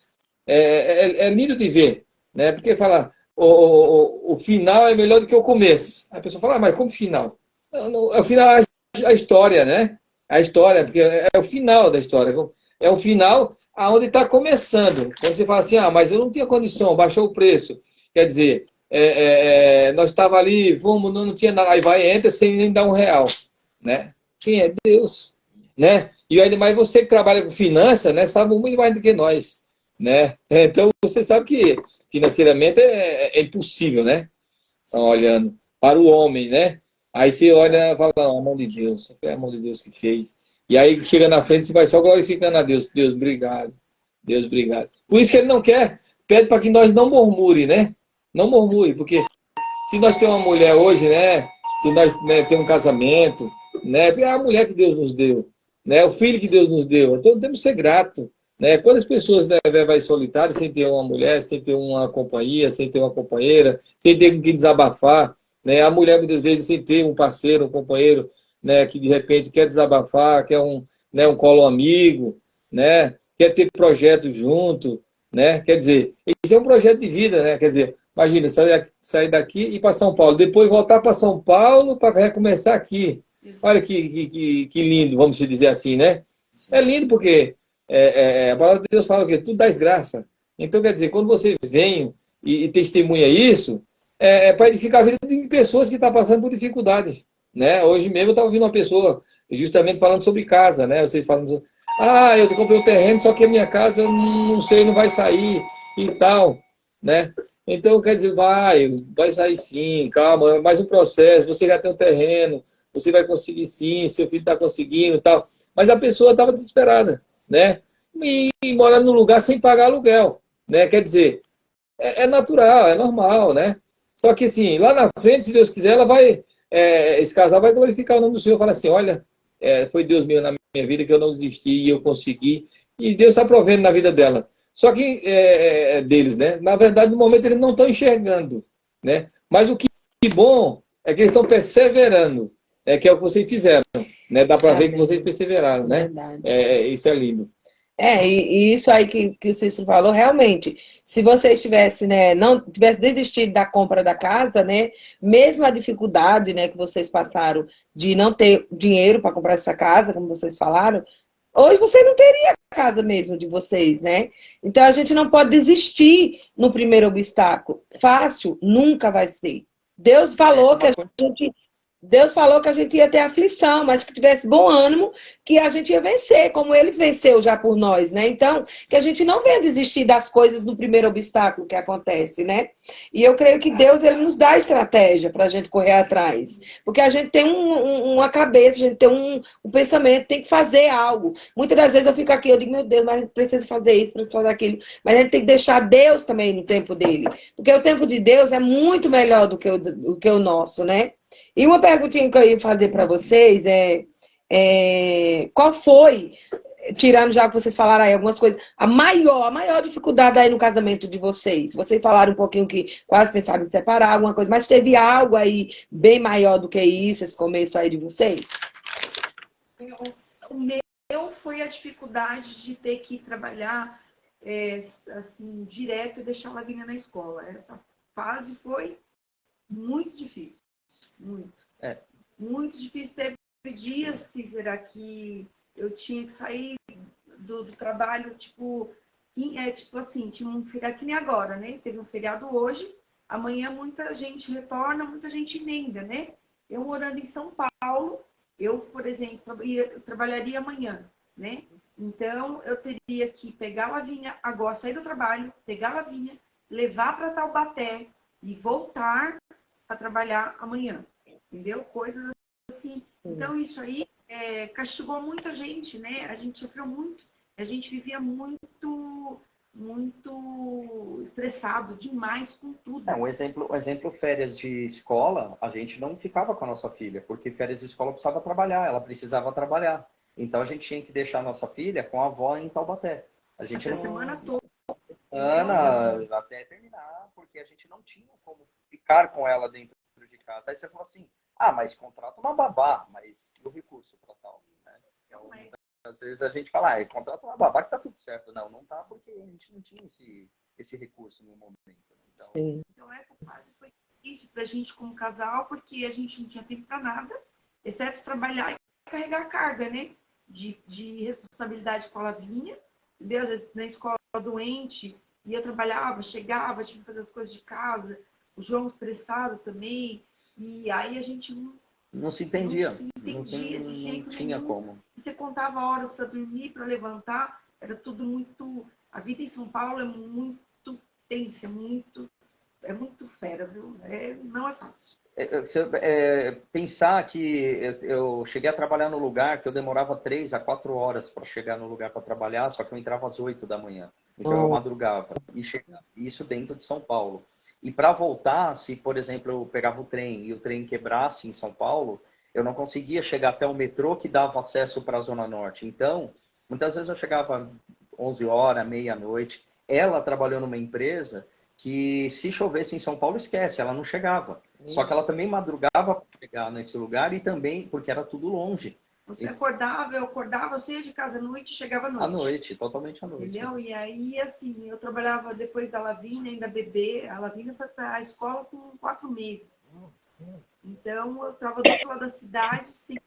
é lindo de ver, né? Porque fala, o final é melhor do que o começo. A pessoa fala, mas como final? O final é a história, né? A história, porque é o final da história. É o final aonde está começando. Quando você fala assim, mas eu não tinha condição, baixou o preço. Quer dizer, nós estava ali, vamos, não tinha nada. Aí vai, entra sem nem dar R$1, né? Quem é Deus? Né? E ainda mais você que trabalha com finanças, né? Sabe muito mais do que nós, né? Então, você sabe que financeiramente é impossível, né? Estão olhando para o homem, né? Aí você olha e fala, não, a mão de Deus, é a mão de Deus que fez. E aí chega na frente, você vai só glorificando a Deus. Deus, obrigado. Deus, obrigado. Por isso que ele não quer, pede para que nós não murmure, né? Não murmure, porque se nós temos uma mulher hoje, né? Se nós temos um casamento, né? É a mulher que Deus nos deu, né? O filho que Deus nos deu. Então temos que ser grato, né? Quando as pessoas vai solitárias, sem ter uma mulher, sem ter uma companhia, sem ter uma companheira, sem ter com quem desabafar, né? A mulher muitas vezes sem ter um parceiro, um companheiro, né? Que de repente quer desabafar, quer um colo amigo, né? Quer ter projetos junto, né? Quer dizer, isso é um projeto de vida, né? Quer dizer, imagina, sair daqui e ir para São Paulo, depois voltar para São Paulo para recomeçar aqui. Olha que lindo, vamos dizer assim, né? É lindo porque a palavra de Deus fala o quê? Tudo dá graça. Então, quer dizer, quando você vem e testemunha isso, para edificar a vida de pessoas que estão passando por dificuldades. Né? Hoje mesmo eu estava ouvindo uma pessoa justamente falando sobre casa, né? Você falando, eu comprei um terreno, só que a minha casa, não sei, não vai sair e tal, né? Então, quer dizer, vai sair sim, calma, é mais um processo, você já tem um terreno, você vai conseguir sim, seu filho está conseguindo e tal. Mas a pessoa estava desesperada, né? E morando num lugar sem pagar aluguel, né? Quer dizer, é natural, é normal, né? Só que assim, lá na frente, se Deus quiser, ela vai, esse casal vai glorificar o nome do Senhor, falar assim, olha, foi Deus meu na minha vida que eu não desisti e eu consegui, e Deus está provendo na vida dela. Só que deles, né? Na verdade, no momento eles não estão enxergando, né? Mas o que bom é que eles estão perseverando, que é o que vocês fizeram, né? Dá para ver que vocês perseveraram, né? Isso é lindo. E isso aí que o Cícero falou, realmente, se vocês tivessem, né, não tivesse desistido da compra da casa, né, mesmo a dificuldade, né, que vocês passaram de não ter dinheiro para comprar essa casa, como vocês falaram, hoje você não teria a casa mesmo de vocês, né? Então a gente não pode desistir no primeiro obstáculo. Fácil, nunca vai ser. Deus falou que a gente ia ter aflição, mas que tivesse bom ânimo, que a gente ia vencer, como ele venceu já por nós, né? Então, que a gente não venha desistir das coisas no primeiro obstáculo que acontece, né? E eu creio que Deus, ele nos dá estratégia para a gente correr atrás. Porque a gente tem uma cabeça, a gente tem um pensamento, tem que fazer algo. Muitas das vezes eu fico aqui, eu digo, meu Deus, mas preciso fazer isso, preciso fazer aquilo. Mas a gente tem que deixar Deus também no tempo dele. Porque o tempo de Deus é muito melhor do que o nosso, né? E uma perguntinha que eu ia fazer para vocês qual foi, tirando já que vocês falaram aí algumas coisas, a maior dificuldade aí no casamento de vocês? Vocês falaram um pouquinho que quase pensaram em separar alguma coisa, mas teve algo aí bem maior do que isso, esse começo aí de vocês? O meu foi a dificuldade de ter que trabalhar assim, direto e deixar a Lavínia na escola. Essa fase foi muito difícil. Muito. Muito difícil. dias, Cícera, que eu tinha que sair do trabalho, tipo assim, tinha um feriado que nem agora, né? Teve um feriado hoje, amanhã muita gente retorna, muita gente emenda, né? Eu morando em São Paulo, eu, por exemplo, eu trabalharia amanhã, né? Então, eu teria que pegar a Lavínia agora, sair do trabalho, pegar a Lavínia, levar para Taubaté e voltar para trabalhar amanhã, entendeu? Coisas assim. Então, isso aí castigou muita gente, né? A gente sofreu muito, a gente vivia muito estressado demais com tudo. Um exemplo, férias de escola, a gente não ficava com a nossa filha, porque férias de escola precisava trabalhar, ela precisava trabalhar. Então a gente tinha que deixar a nossa filha com a avó em Taubaté. A gente a semana toda. Até terminar, porque a gente não tinha como ficar com ela dentro de casa. Aí você falou assim, mas contrata uma babá, mas e o recurso para tal? Né? Então, às vezes a gente fala, contrata uma babá que tá tudo certo. Não tá, porque a gente não tinha esse recurso no momento. Né? Então essa fase foi difícil pra gente como casal, porque a gente não tinha tempo para nada, exceto trabalhar e carregar a carga, né? De responsabilidade com a Lavínia. Entendeu? Às vezes na escola doente, e eu trabalhava, chegava, tinha que fazer as coisas de casa, o João estressado também, e aí a gente não se entendia. Não de jeito tinha nenhum. como. Você contava horas para dormir, para levantar, era tudo muito... A vida em São Paulo é muito tensa, é muito fera, viu? Não é fácil. Pensar que eu cheguei a trabalhar no lugar que eu demorava 3 a 4 horas para chegar no lugar para trabalhar, só que eu entrava às 8 da manhã. Então eu madrugava e chegava. Isso dentro de São Paulo. E para voltar, se, por exemplo, eu pegava o trem e o trem quebrasse em São Paulo, eu não conseguia chegar até o metrô que dava acesso para a Zona Norte. Então, muitas vezes eu chegava 11 horas, meia-noite. Ela trabalhou numa empresa que se chovesse em São Paulo, esquece, ela não chegava. Só que ela também madrugava para chegar nesse lugar e também porque era tudo longe. Você acordava, eu acordava, eu ia de casa à noite e chegava à noite. À noite, totalmente à noite. Entendeu? E aí, assim, eu trabalhava depois da Lavínia, ainda bebê. A Lavínia foi para a escola com 4 meses. Então, eu estava do outro lado da cidade, sem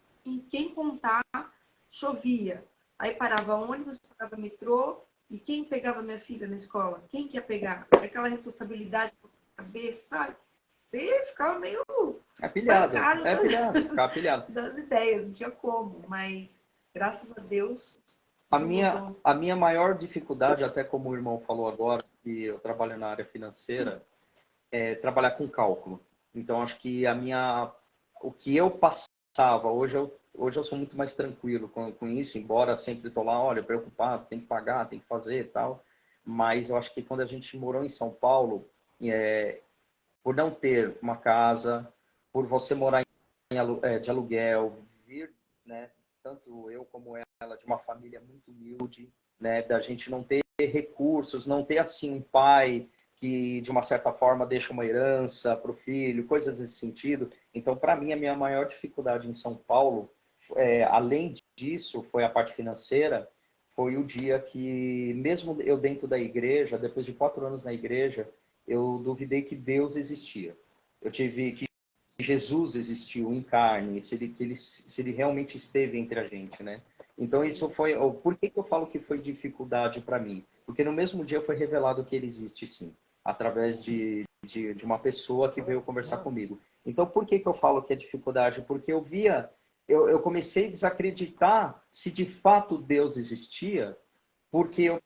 quem contar, chovia. Aí parava ônibus, parava metrô. E quem pegava minha filha na escola? Quem que ia pegar? Aquela responsabilidade na cabeça, sabe? Você ficava meio... ficava pilhado. Das ideias, não tinha como. Mas, graças a Deus... A minha maior dificuldade, até como o irmão falou agora, que eu trabalho na área financeira, é trabalhar com cálculo. Então, acho que o que eu passava, hoje eu sou muito mais tranquilo com isso, embora sempre estou lá, olha, preocupado, tem que pagar, tem que fazer e tal. Mas eu acho que quando a gente morou em São Paulo, por não ter uma casa, por você morar de aluguel, vir, né, tanto eu como ela, de uma família muito humilde, né, da gente não ter recursos, não ter assim um pai que de uma certa forma deixa uma herança para o filho, coisas desse sentido. Então, para mim, a minha maior dificuldade em São Paulo, além disso, foi a parte financeira. Foi o dia que, mesmo eu dentro da igreja, depois de 4 anos na igreja, eu duvidei que Deus existia. Eu tive que Jesus existiu em carne, se ele realmente esteve entre a gente, né? Então isso foi... Por que eu falo que foi dificuldade para mim? Porque no mesmo dia foi revelado que ele existe sim, através de uma pessoa que veio conversar comigo. Então por que eu falo que é dificuldade? Porque eu comecei a desacreditar se de fato Deus existia, porque eu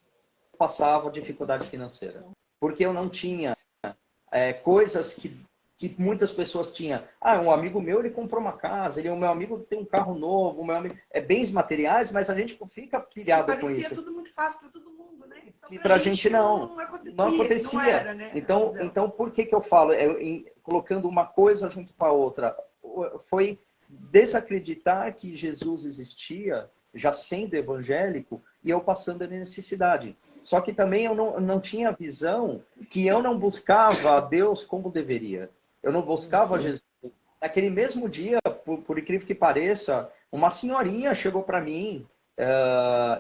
passava dificuldade financeira. Porque eu não tinha coisas que muitas pessoas tinham. Um amigo meu, ele comprou uma casa, o meu amigo tem um carro novo, o meu amigo... bens materiais, mas a gente fica pilhado com isso. Parecia tudo muito fácil para todo mundo, né? E pra gente não acontecia. Não era, né? Então, por que eu falo? Colocando uma coisa junto com a outra. Foi desacreditar que Jesus existia, já sendo evangélico, e eu passando a necessidade. Só que também eu não tinha a visão que eu não buscava a Deus como deveria. Eu não buscava Jesus. Naquele mesmo dia, por incrível que pareça, uma senhorinha chegou para mim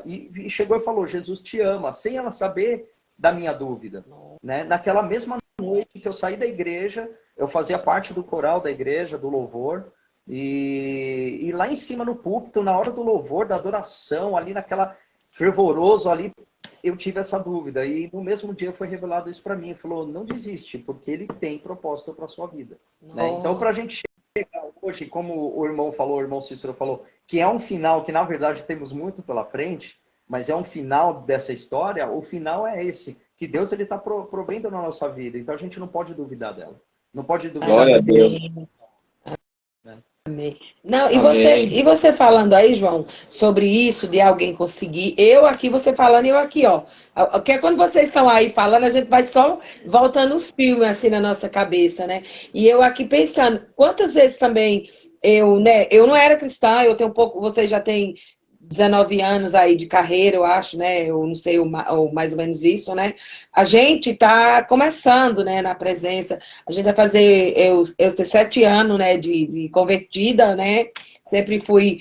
e chegou e falou, Jesus te ama, sem ela saber da minha dúvida. Né? Naquela mesma noite que eu saí da igreja, eu fazia parte do coral da igreja, do louvor, E lá em cima no púlpito, na hora do louvor, da adoração, ali naquela fervoroso ali, eu tive essa dúvida. E no mesmo dia foi revelado isso para mim. Falou, não desiste, porque ele tem propósito para sua vida. Né? Então, para a gente chegar hoje, como o irmão falou, o irmão Cícero falou, que é um final que, na verdade, temos muito pela frente, mas é um final dessa história, o final é esse, que Deus está provendo na nossa vida. Então, a gente não pode duvidar dela. Não pode duvidar. Glória a Deus. Amém. Não, Amém. E você falando aí, João, sobre isso de alguém conseguir, eu aqui, você falando e eu aqui, ó. Porque quando vocês estão aí falando, a gente vai só voltando os filmes assim na nossa cabeça, né? E eu aqui pensando, quantas vezes também eu não era cristã, eu tenho um pouco, vocês já têm 19 anos aí de carreira, eu acho, né? Eu não sei, ou mais ou menos isso, né? A gente está começando, né, na presença. A gente vai fazer, eu tenho 7 anos, né, de convertida, né? Sempre fui,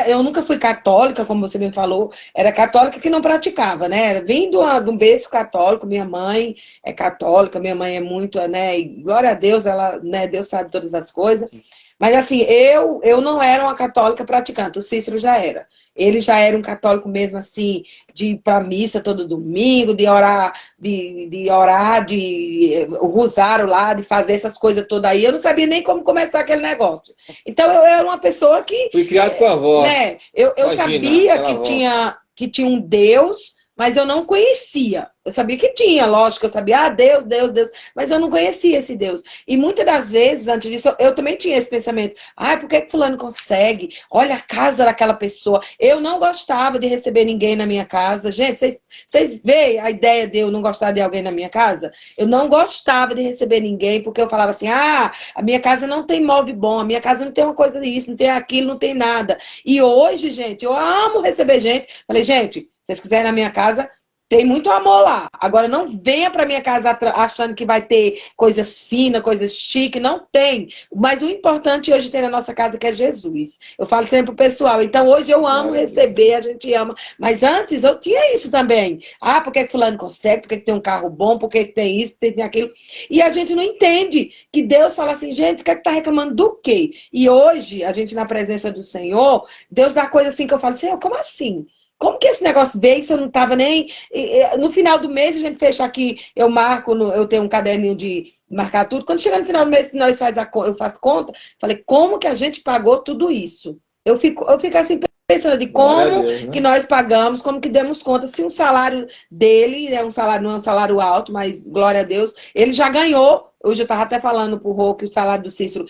eu nunca fui católica, como você me falou, era católica que não praticava, né? Era vindo de um berço católico, minha mãe é católica, minha mãe é muito, né? E glória a Deus, ela, né, Deus sabe todas as coisas. Mas assim, eu não era uma católica praticante, o Cícero já era. Ele já era um católico mesmo assim, de ir para missa todo domingo, de orar, o rosário lá, de fazer essas coisas todas aí. Eu não sabia nem como começar aquele negócio. Então eu era uma pessoa que... Fui criado com a avó. Né, eu sabia que tinha um Deus, mas eu não conhecia. Eu sabia que tinha, lógico, eu sabia, Deus, Deus, Deus, mas eu não conhecia esse Deus. E muitas das vezes, antes disso, eu também tinha esse pensamento, por que fulano consegue? Olha a casa daquela pessoa. Eu não gostava de receber ninguém na minha casa. Gente, vocês veem a ideia de eu não gostar de alguém na minha casa? Eu não gostava de receber ninguém, porque eu falava assim, a minha casa não tem móvel bom, a minha casa não tem uma coisa disso, não tem aquilo, não tem nada. E hoje, gente, eu amo receber gente. Falei, gente, se vocês quiserem na minha casa, tem muito amor lá. Agora, não venha para minha casa achando que vai ter coisas finas, coisas chiques. Não tem. Mas o importante hoje tem na nossa casa que é Jesus. Eu falo sempre pro pessoal. Então, hoje eu amo receber, a gente ama. Mas antes eu tinha isso também. Por que fulano consegue? Por que tem um carro bom? Por que tem isso? Por que tem aquilo? E a gente não entende que Deus fala assim, gente, quer que tá reclamando do quê? E hoje, a gente na presença do Senhor, Deus dá coisa assim que eu falo, Senhor, como assim? Como que esse negócio veio se eu não estava nem... No final do mês, a gente fecha aqui, eu marco, eu tenho um caderninho de marcar tudo. Quando chega no final do mês, eu faço conta, falei, como que a gente pagou tudo isso? Eu fico assim pensando de como que nós pagamos, como que demos conta. Se um salário dele, não é um salário alto, mas glória a Deus, ele já ganhou. Hoje eu estava até falando pro Rô que o salário do Cícero...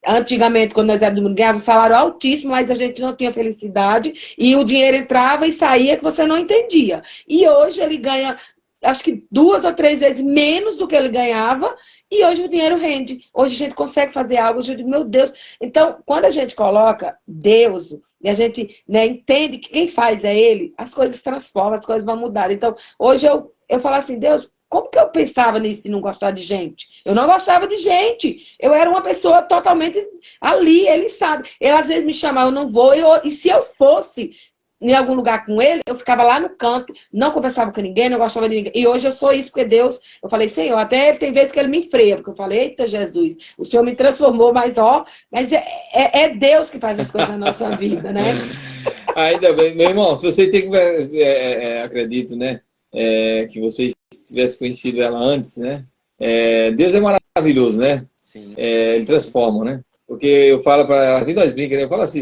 Antigamente, quando nós éramos do mundo, ganhava um salário altíssimo, mas a gente não tinha felicidade. E o dinheiro entrava e saía que você não entendia. E hoje ele ganha, acho que 2 ou 3 vezes menos do que ele ganhava. E hoje o dinheiro rende. Hoje a gente consegue fazer algo. Hoje eu digo, meu Deus. Então, quando a gente coloca Deus e a gente, né, entende que quem faz é Ele, as coisas transformam, as coisas vão mudar. Então, hoje eu falo assim, Deus... Como que eu pensava nisso de não gostar de gente? Eu não gostava de gente. Eu era uma pessoa totalmente ali, ele sabe. Ele às vezes me chamava, eu não vou. E se eu fosse em algum lugar com ele, eu ficava lá no canto, não conversava com ninguém, não gostava de ninguém. E hoje eu sou isso, porque Deus, eu falei, Senhor, até tem vezes que ele me freia, porque eu falei, eita Jesus, o Senhor me transformou, mas é Deus que faz as coisas na nossa vida, né? Ainda bem, meu irmão, se você tem que, acredito, né, que você tivesse conhecido ela antes, né? Deus é maravilhoso, né? Sim. Ele transforma, né? Porque eu falo para ela, nós brincamos, né? Eu falo assim,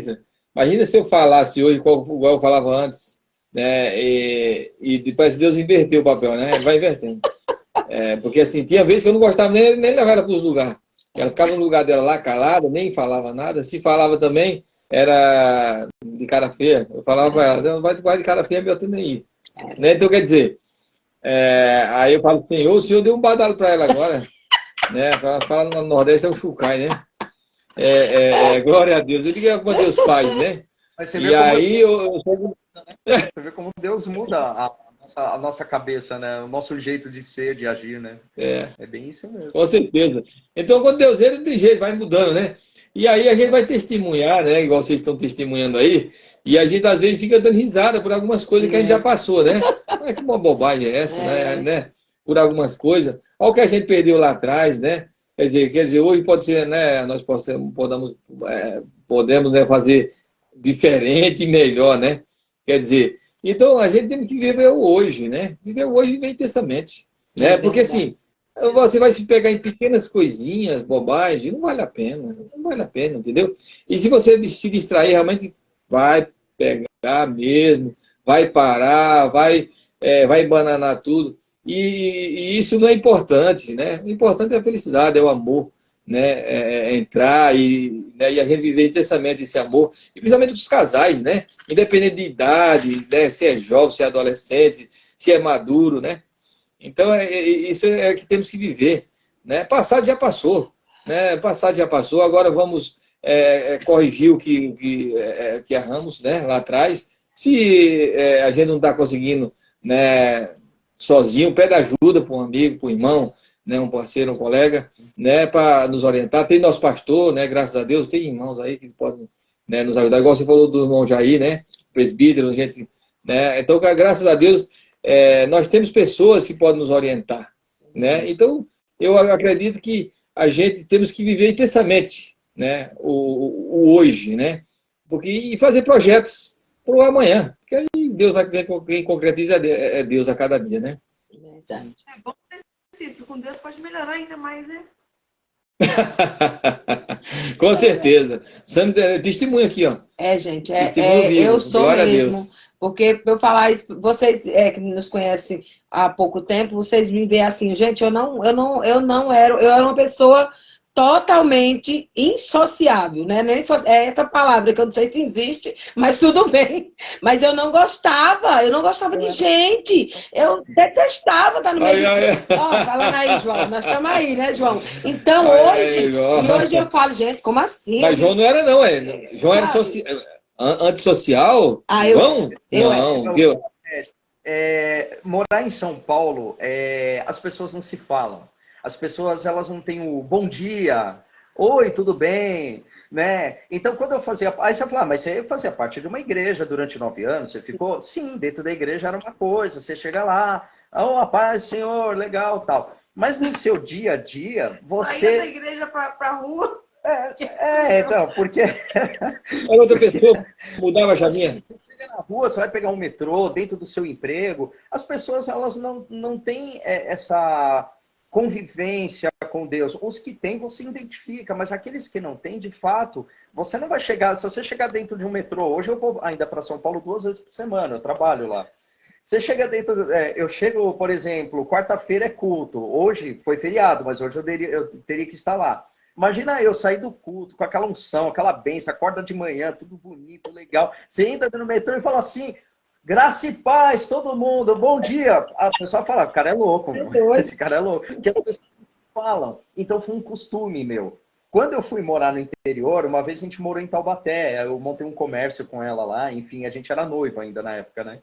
imagina se eu falasse hoje igual eu falava antes, né? E depois Deus inverteu o papel, né? Ele vai invertendo. Porque assim, tinha vezes que eu não gostava nem levar ela para os lugares. Ela ficava no lugar dela lá, calada, nem falava nada. Se falava também, era de cara feia. Eu falava para ela, não vai de cara feia, meu também ir. Né? Então, quer dizer, aí eu falo, Senhor, o Senhor deu um badalo para ela agora, né? Fala no Nordeste é o chucai, né? Glória a Deus. Eu digo como Deus faz, né? E aí você vê como Deus muda a nossa cabeça, né? O nosso jeito de ser, de agir, né? É bem isso mesmo. Com certeza. Então, quando Deus ele tem jeito, vai mudando, né? E aí a gente vai testemunhar, né? Igual vocês estão testemunhando aí. E a gente, às vezes, fica dando risada por algumas coisas que a gente já passou, né? Que uma bobagem é essa, né? Por algumas coisas. Olha o que a gente perdeu lá atrás, né? Quer dizer, hoje pode ser, né? Nós podemos né, fazer diferente e melhor, né? Quer dizer, então a gente tem que viver o hoje, né? Viver o hoje e viver intensamente, né? Porque assim, você vai se pegar em pequenas coisinhas, bobagem, não vale a pena, não vale a pena, entendeu? E se você se distrair, realmente vai pegar mesmo, vai parar, vai embananar tudo. E isso não é importante, né? O importante é a felicidade, é o amor, né? Entrar né? E a gente viver intensamente esse amor, e principalmente os casais, né? Independente de idade, né? Se é jovem, se é adolescente, se é maduro, né? Então, isso é que temos que viver, né? Passado já passou, né? Passado já passou, agora vamos corrigir o que erramos, né? Lá atrás. Se a gente não está conseguindo, né? Sozinho, pede ajuda para um amigo, para um irmão, né, um parceiro, um colega, né, para nos orientar. Tem nosso pastor, né, graças a Deus, tem irmãos aí que podem, né, nos ajudar. Igual você falou do irmão Jair, né, presbítero, gente, né. Então, graças a Deus, nós temos pessoas que podem nos orientar, né. Então, eu acredito que a gente temos que viver intensamente, né, o hoje, né, e fazer projetos para o amanhã. Porque aí Deus vai ver quem concretiza é Deus a cada dia, né? Verdade. É bom exercício. Com Deus pode melhorar ainda mais, né? Com certeza. Sam, testemunho aqui, ó. Gente, Testemunho vivo. eu sou Glória mesmo. a Deus. Porque, para eu falar isso, vocês que nos conhecem há pouco tempo, vocês me veem assim, gente, eu era uma pessoa totalmente insociável, né? É essa palavra que eu não sei se existe, mas tudo bem. Mas eu não gostava de gente. Eu detestava estar no meio de... Ó, falando aí, João, nós estamos aí, né, João? Então, hoje eu falo, gente, como assim? Mas João não era, não, João era antissocial? João? Não, viu? Morar em São Paulo, as pessoas não se falam. As pessoas, elas não têm o bom dia, oi, tudo bem, né? Então, quando eu fazia... Aí você fala, mas você fazia parte de uma igreja durante 9 anos, você ficou... Sim, dentro da igreja era uma coisa, você chega lá, oh, paz, Senhor, legal, tal. Mas no seu dia a dia, você... Saía da igreja pra rua... então, porque... Aí outra pessoa mudava a chavinha. Você chega na rua, você vai pegar um metrô, dentro do seu emprego, as pessoas, elas não têm essa... convivência com Deus. Os que têm, você identifica, mas aqueles que não têm, de fato, você não vai chegar... Se você chegar dentro de um metrô, hoje eu vou ainda para São Paulo 2 vezes por semana, eu trabalho lá. Você chega dentro... eu chego, por exemplo, quarta-feira é culto, hoje foi feriado, mas hoje eu teria que estar lá. Imagina eu sair do culto com aquela unção, aquela bênção, acorda de manhã, tudo bonito, legal. Você entra no metrô e fala assim... Graça e paz, todo mundo, bom dia. A pessoa fala, o cara é louco, esse cara é louco. Porque as pessoas falam. Então foi um costume meu. Quando eu fui morar no interior, uma vez a gente morou em Taubaté, eu montei um comércio com ela lá, enfim, a gente era noivo ainda na época, né?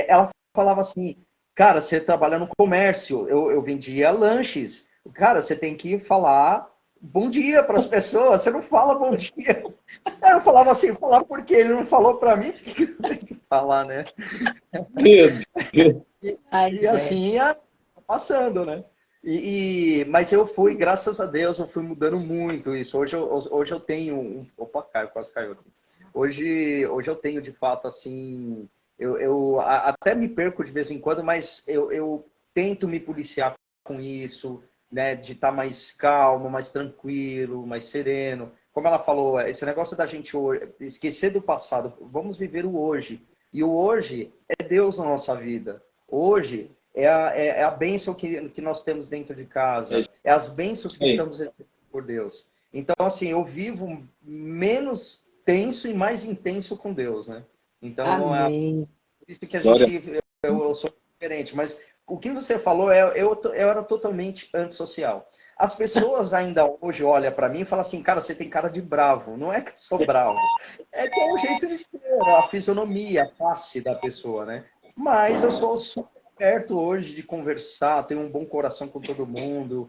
Ela falava assim, cara, você trabalha no comércio, eu vendia lanches. Cara, você tem que falar bom dia para as pessoas, você não fala bom dia. Aí eu falava assim, falar porque ele não falou para mim, que eu tenho que falar, né? E assim ia passando, né? Mas eu fui, graças a Deus, eu fui mudando muito isso. Hoje eu tenho... Opa, quase caiu aqui. Hoje eu tenho, de fato, assim... Eu até me perco de vez em quando, mas eu tento me policiar com isso, né, de estar mais calmo, mais tranquilo, mais sereno. Como ela falou, esse negócio da gente esquecer do passado, vamos viver o hoje. E o hoje é Deus na nossa vida. Hoje é a bênção que nós temos dentro de casa. É as bênçãos que estamos recebendo por Deus. Então, assim, eu vivo menos tenso e mais intenso com Deus, né? Então, Amém. Por isso que a gente... Eu sou diferente, mas... O que você falou, eu era totalmente antissocial. As pessoas ainda hoje olham para mim e falam assim, cara, você tem cara de bravo. Não é que eu sou bravo. É que é um jeito de ser, a fisionomia, a face da pessoa, né? Mas eu sou super aberto hoje de conversar, tenho um bom coração com todo mundo.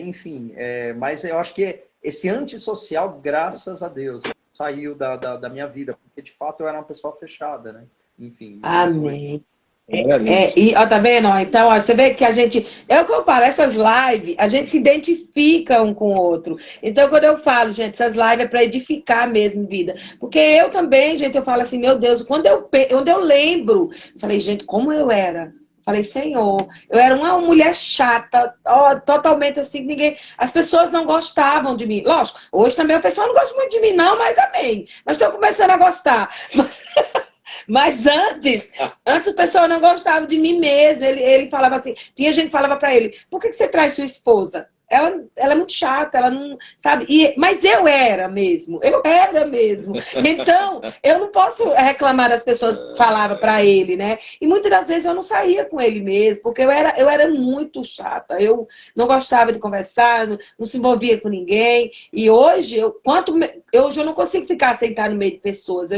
Enfim, mas eu acho que esse antissocial, graças a Deus, saiu da minha vida. Porque, de fato, eu era uma pessoa fechada, né? Enfim. Amém. E ó, tá vendo? Ó, então, ó, você vê que a gente. É o que eu falo, essas lives, a gente se identifica um com o outro. Então, quando eu falo, gente, essas lives é para edificar mesmo vida. Porque eu também, gente, eu falo assim, meu Deus, quando eu lembro, eu falei, gente, como eu era? Falei, Senhor, eu era uma mulher chata, ó, totalmente assim, ninguém. As pessoas não gostavam de mim. Lógico, hoje também o pessoal não gosta muito de mim, não, mas amém. Mas estou começando a gostar. Mas antes o pessoal não gostava de mim mesmo. Ele falava assim, tinha gente que falava pra ele, por que você traz sua esposa? Ela é muito chata, ela não, sabe? Mas eu era mesmo. Então, eu não posso reclamar das pessoas que falavam pra ele, né? E muitas das vezes eu não saía com ele mesmo, porque eu era muito chata. Eu não gostava de conversar, não se envolvia com ninguém. E hoje, hoje eu não consigo ficar sentada no meio de pessoas.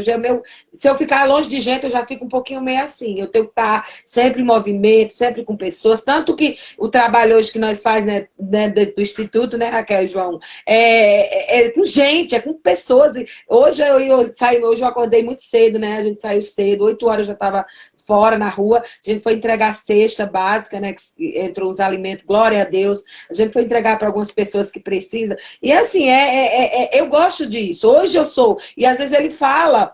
Se eu ficar longe de gente, eu já fico um pouquinho meio assim. Eu tenho que estar sempre em movimento, sempre com pessoas. Tanto que o trabalho hoje que nós fazemos, né, do Instituto, né, Raquel e João, é com gente, é com pessoas. Hoje eu acordei muito cedo, né? A gente saiu cedo, 8 horas eu já estava fora na rua. A gente foi entregar cesta básica, né? Que entrou uns alimentos, glória a Deus. A gente foi entregar para algumas pessoas que precisam. E assim, eu gosto disso. Hoje eu sou. E às vezes ele fala.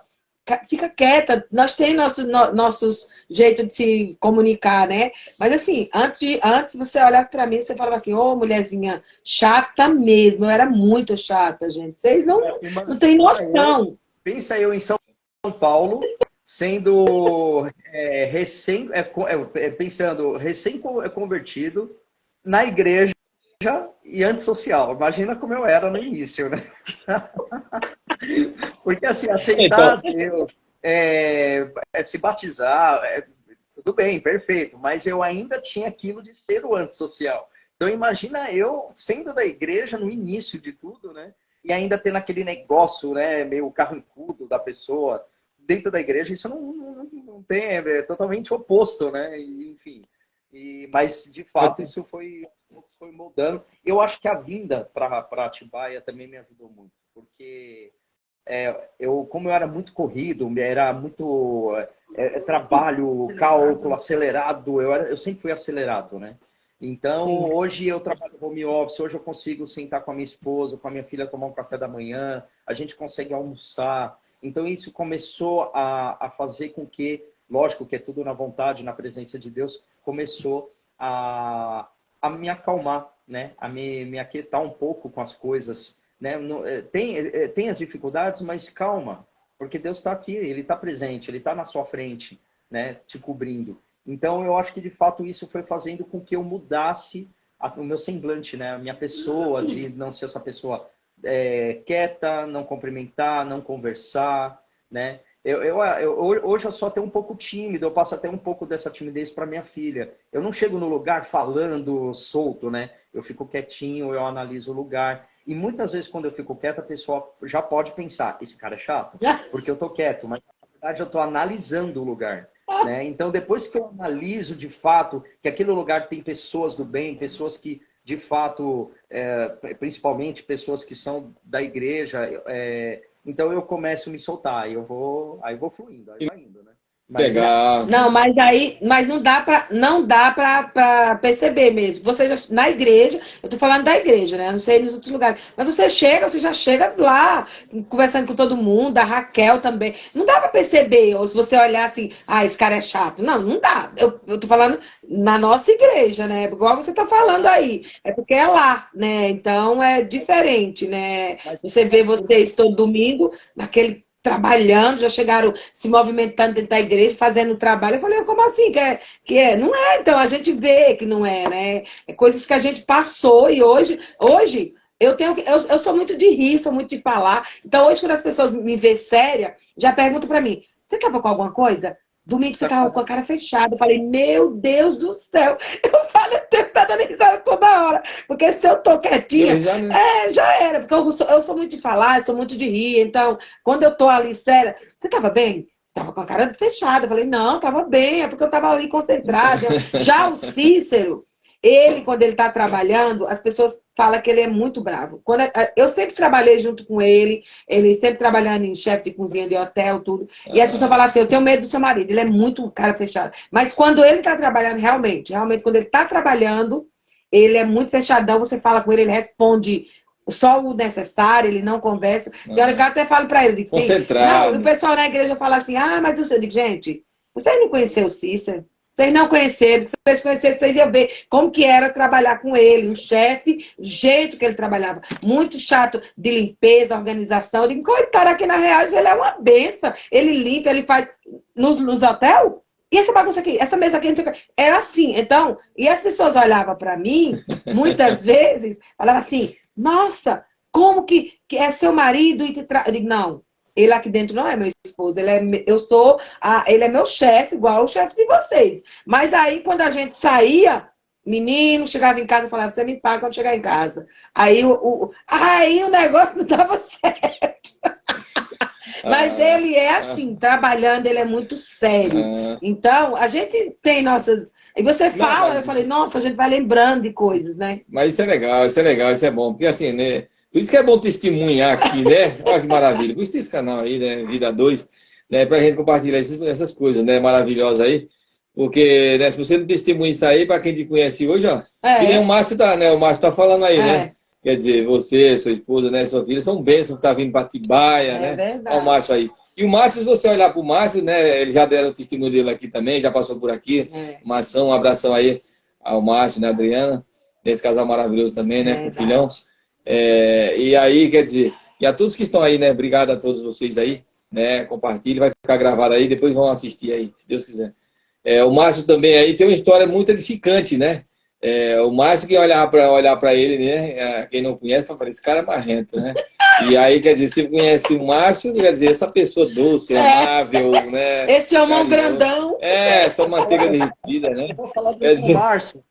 Fica quieta, nós temos nossos jeitos de se comunicar, né? Mas assim, antes você olhasse pra mim, você falava assim, ô mulherzinha chata mesmo, eu era muito chata, gente. Vocês não têm noção. Pensa eu em São Paulo, sendo recém-convertido na igreja e antissocial. Imagina como eu era no início, né? Porque assim, aceitar Deus, se batizar, tudo bem, perfeito, mas eu ainda tinha aquilo de ser o antissocial. Então imagina eu sendo da igreja no início de tudo, né? E ainda tendo aquele negócio, né, meio carrancudo da pessoa dentro da igreja, isso não tem, é totalmente oposto, né? Enfim. Mas de fato isso foi moldando. Eu acho que a vinda para Atibaia também me ajudou muito, porque como eu era muito corrido, era muito trabalho, cálculo, acelerado, eu sempre fui acelerado, né? Então, hoje eu trabalho home office, hoje eu consigo sentar com a minha esposa, com a minha filha, tomar um café da manhã, a gente consegue almoçar. Então, isso começou a fazer com que, lógico que é tudo na vontade, na presença de Deus, começou a me acalmar, né? A me aquietar um pouco com as coisas, né? Tem as dificuldades, mas calma, porque Deus está aqui, Ele está presente, Ele está na sua frente, né? Te cobrindo. Então, eu acho que, de fato, isso foi fazendo com que eu mudasse o meu semblante, né? A minha pessoa, de não ser essa pessoa quieta, não cumprimentar, não conversar, né? Hoje eu sou até um pouco tímido, eu passo até um pouco dessa timidez para minha filha. Eu não chego no lugar falando solto, né? Eu fico quietinho, eu analiso o lugar. E muitas vezes, quando eu fico quieto, a pessoa já pode pensar, esse cara é chato, porque eu tô quieto, mas na verdade eu tô analisando o lugar. Né? Então, depois que eu analiso de fato que aquele lugar tem pessoas do bem, pessoas que de fato, principalmente pessoas que são da igreja, então eu começo a me soltar, aí eu vou fluindo, aí vai indo, né? Legal. Não, mas não dá para perceber mesmo. Você na igreja, eu tô falando da igreja, né? Eu não sei nos outros lugares. Mas você já chega lá, conversando com todo mundo, a Raquel também. Não dá para perceber, ou se você olhar assim, esse cara é chato. Não dá. Eu tô falando na nossa igreja, né? Igual você tá falando aí. É porque é lá, né? Então é diferente, né? Você vê vocês todo domingo, naquele trabalhando, já chegaram se movimentando dentro da igreja, fazendo trabalho. Eu falei, como assim? Que é? Não é, então, a gente vê que não é, né? É coisas que a gente passou e hoje eu sou muito de rir, sou muito de falar. Então, hoje, quando as pessoas me veem séria, já perguntam pra mim, você tava com alguma coisa? Domingo você tava com a cara fechada. Eu falei, meu Deus do céu. Eu falei, eu tenho que estar dando risada toda hora. Porque se eu tô quietinha, já era. Porque eu sou muito de falar, eu sou muito de rir. Então, quando eu tô ali séria, você tava bem? Você tava com a cara fechada. Eu falei, não, tava bem. É porque eu tava ali concentrada. Já o Cícero, ele, quando ele está trabalhando, as pessoas falam que ele é muito bravo. Eu sempre trabalhei junto com ele sempre trabalhando em chefe de cozinha de hotel, tudo. E as pessoas falam assim, eu tenho medo do seu marido, ele é muito cara fechado. Mas quando ele está trabalhando, realmente, quando ele está trabalhando, ele é muito fechadão, você fala com ele, ele responde só o necessário, ele não conversa. Tem hora que eu até falo para ele, digo, concentrado. Não, o pessoal na igreja fala assim, mas eu digo, gente, vocês não conheceram o Cícero? Vocês não conheceram, se vocês conhecessem, vocês iam ver como que era trabalhar com ele, um chefe, o jeito que ele trabalhava, muito chato de limpeza, organização. Eu digo, coitado, aqui na Reagem ele é uma benção. Ele limpa, ele faz nos hotéis. E essa bagunça aqui, essa mesa aqui, não sei o que. Era assim. Então, e as pessoas olhavam para mim, muitas vezes, falavam assim, nossa, como que é seu marido e te traz. Eu digo, não. Ele aqui dentro não é meu esposo, ele é meu chefe, igual o chefe de vocês. Mas aí, quando a gente saía, menino chegava em casa e falava, você me paga quando chegar em casa. Aí o negócio não dava certo. Mas ele é assim, trabalhando, ele é muito sério. Então, a gente tem nossas... E você fala, eu falei, nossa, a gente vai lembrando de coisas, né? Mas isso é legal, isso é bom. Porque assim, né? Por isso que é bom testemunhar aqui, né? Olha que maravilha. Por isso tem esse canal aí, né? Vida 2, né? Pra gente compartilhar essas coisas, né? Maravilhosas aí. Porque, né? Se você não testemunha isso aí, pra quem te conhece hoje, ó. Que nem o Márcio tá, né? O Márcio tá falando aí, né? Quer dizer, você, sua esposa, né? Sua filha, são bênçãos que tá vindo pra Atibaia, né? Verdade. Olha o Márcio aí. E o Márcio, se você olhar pro Márcio, né? Ele já deram o testemunho dele aqui também, já passou por aqui. Márcio, um abração aí ao Márcio, né? Adriana. Esse casal maravilhoso também, né? Com o filhão. E aí, quer dizer, e a todos que estão aí, né? Obrigado a todos vocês aí, né? Compartilhe, vai ficar gravado aí, depois vão assistir aí, se Deus quiser. O Márcio também aí tem uma história muito edificante, né? O Márcio, que olhar para ele, né? Quem não conhece, fala, esse cara é marrento, né? E aí, quer dizer, você conhece o Márcio, quer dizer, essa pessoa doce, amável, né? Esse homem grandão. Essa manteiga derretida, né? Eu vou falar do irmão Márcio.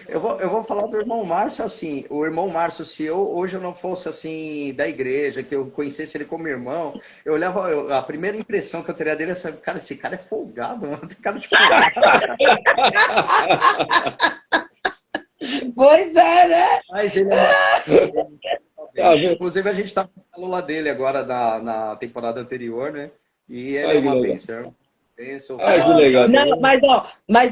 Eu vou falar do irmão Márcio assim. O irmão Márcio, se hoje eu não fosse assim da igreja, que eu conhecesse ele como irmão, eu olhava, a primeira impressão que eu teria dele é assim, cara, esse cara é folgado, mano. Tem cara de folgado. Pois é, né? Mas ele inclusive, a gente tá com a célula dele agora na temporada anterior, né? E ele é uma bênção. Não,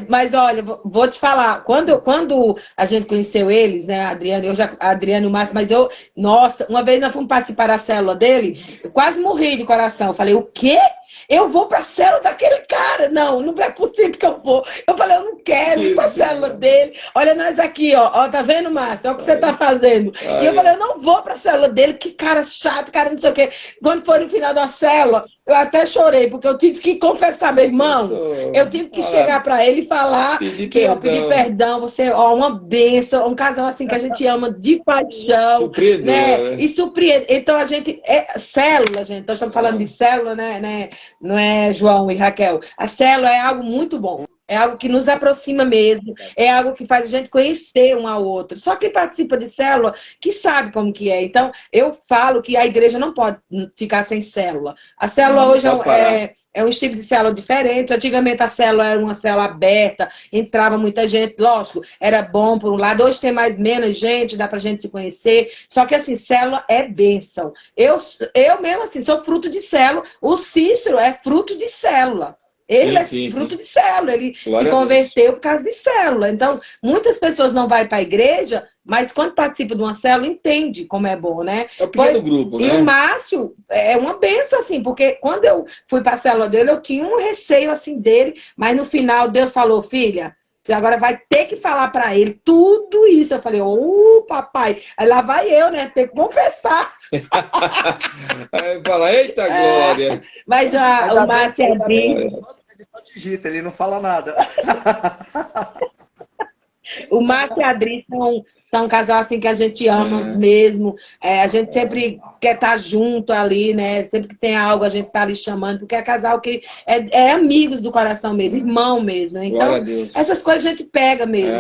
mas olha, vou te falar, quando a gente conheceu eles, né, a Adriano e o Márcio, nossa, uma vez nós fomos participar da célula dele, eu quase morri de coração. Eu falei, o quê? Eu vou pra célula daquele cara? Não é possível que eu vou. Eu falei, eu não quero ir pra célula dele. Olha nós aqui, ó, tá vendo, Márcio? Olha o que você tá fazendo. E eu falei, eu não vou pra célula dele, que cara chato, cara não sei o quê. Quando foi no final da célula, eu até chorei, porque eu tive que confessar, meu irmão, eu tive que chegar pra ele e falar que eu pedi perdão, você, uma bênção, um casal assim que a gente ama de paixão, né? E surpreende. Então a gente, célula, gente, nós estamos falando de célula, né? Não é, João e Raquel? A célula é algo muito bom. É algo que nos aproxima mesmo, é algo que faz a gente conhecer um ao outro. Só quem participa de célula que sabe como que é. Então, eu falo que a igreja não pode ficar sem célula. A célula hoje é um estilo de célula diferente. Antigamente a célula era uma célula aberta, entrava muita gente, lógico, era bom por um lado. Hoje tem menos gente, dá pra gente se conhecer. Só que assim, célula é bênção. Eu mesmo assim, sou fruto de célula. O Cícero é fruto de célula. Ele é fruto de célula, ele se converteu por causa de célula. Então, muitas pessoas não vão para a igreja, mas quando participa de uma célula, entende como é bom, né? É o pequeno grupo, né? E o Márcio é uma benção, assim, porque quando eu fui para a célula dele, eu tinha um receio, assim, dele, mas no final Deus falou, filha, você agora vai ter que falar para ele tudo isso. Eu falei, papai, aí lá vai eu, né? Ter que confessar. Aí fala, eita glória. Mas o Márcio é bem... Ele só digita, ele não fala nada. O Márcio e a Adri são um casal assim que a gente ama mesmo. A gente sempre quer estar junto ali, né? Sempre que tem algo, a gente tá ali chamando, porque é casal que é amigos do coração mesmo, irmão mesmo, né? Então, essas coisas a gente pega mesmo.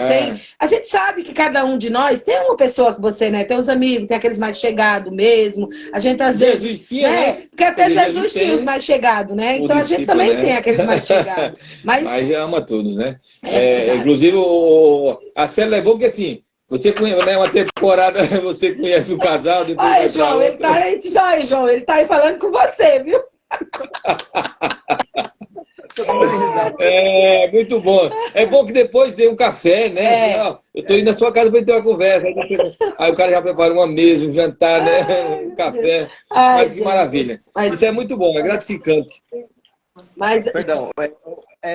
A gente sabe que cada um de nós tem uma pessoa que você, né? Tem os amigos, tem aqueles mais chegados mesmo. A gente às vezes, tinha, né? Porque até Jesus tinha os mais chegados, né? Então a gente também tem aqueles mais chegados. Mas ama todos, né? Inclusive, a célula é bom porque assim, você conhece, né, uma temporada, você conhece o casal, depois olha, João, ele tá aí, João, ele tá aí falando com você, viu? Muito bom. É bom que depois tem um café, né? Assim, ó, eu tô indo na sua casa para ter uma conversa. Aí o cara já prepara uma mesa, um jantar, né? Um café. Mas que maravilha. Isso é muito bom, é gratificante. Perdão,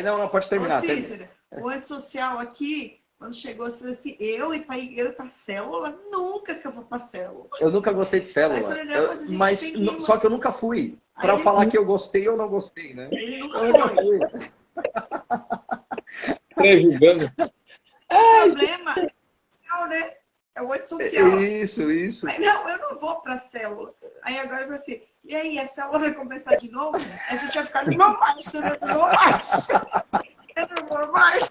não, pode terminar. Cícera, o antissocial aqui, quando chegou, você falou assim, eu e pra célula? Nunca que eu vou pra célula. Eu nunca gostei de célula, mas só que eu nunca fui. Para falar que eu gostei ou não gostei, né? Ele nunca foi. Prejugando. O problema é né? É o antissocial. Isso. Mas não, eu não vou pra célula. Aí agora eu falei assim, e aí, a célula vai começar de novo? A gente vai ficar no meu março, Eu não vou mais.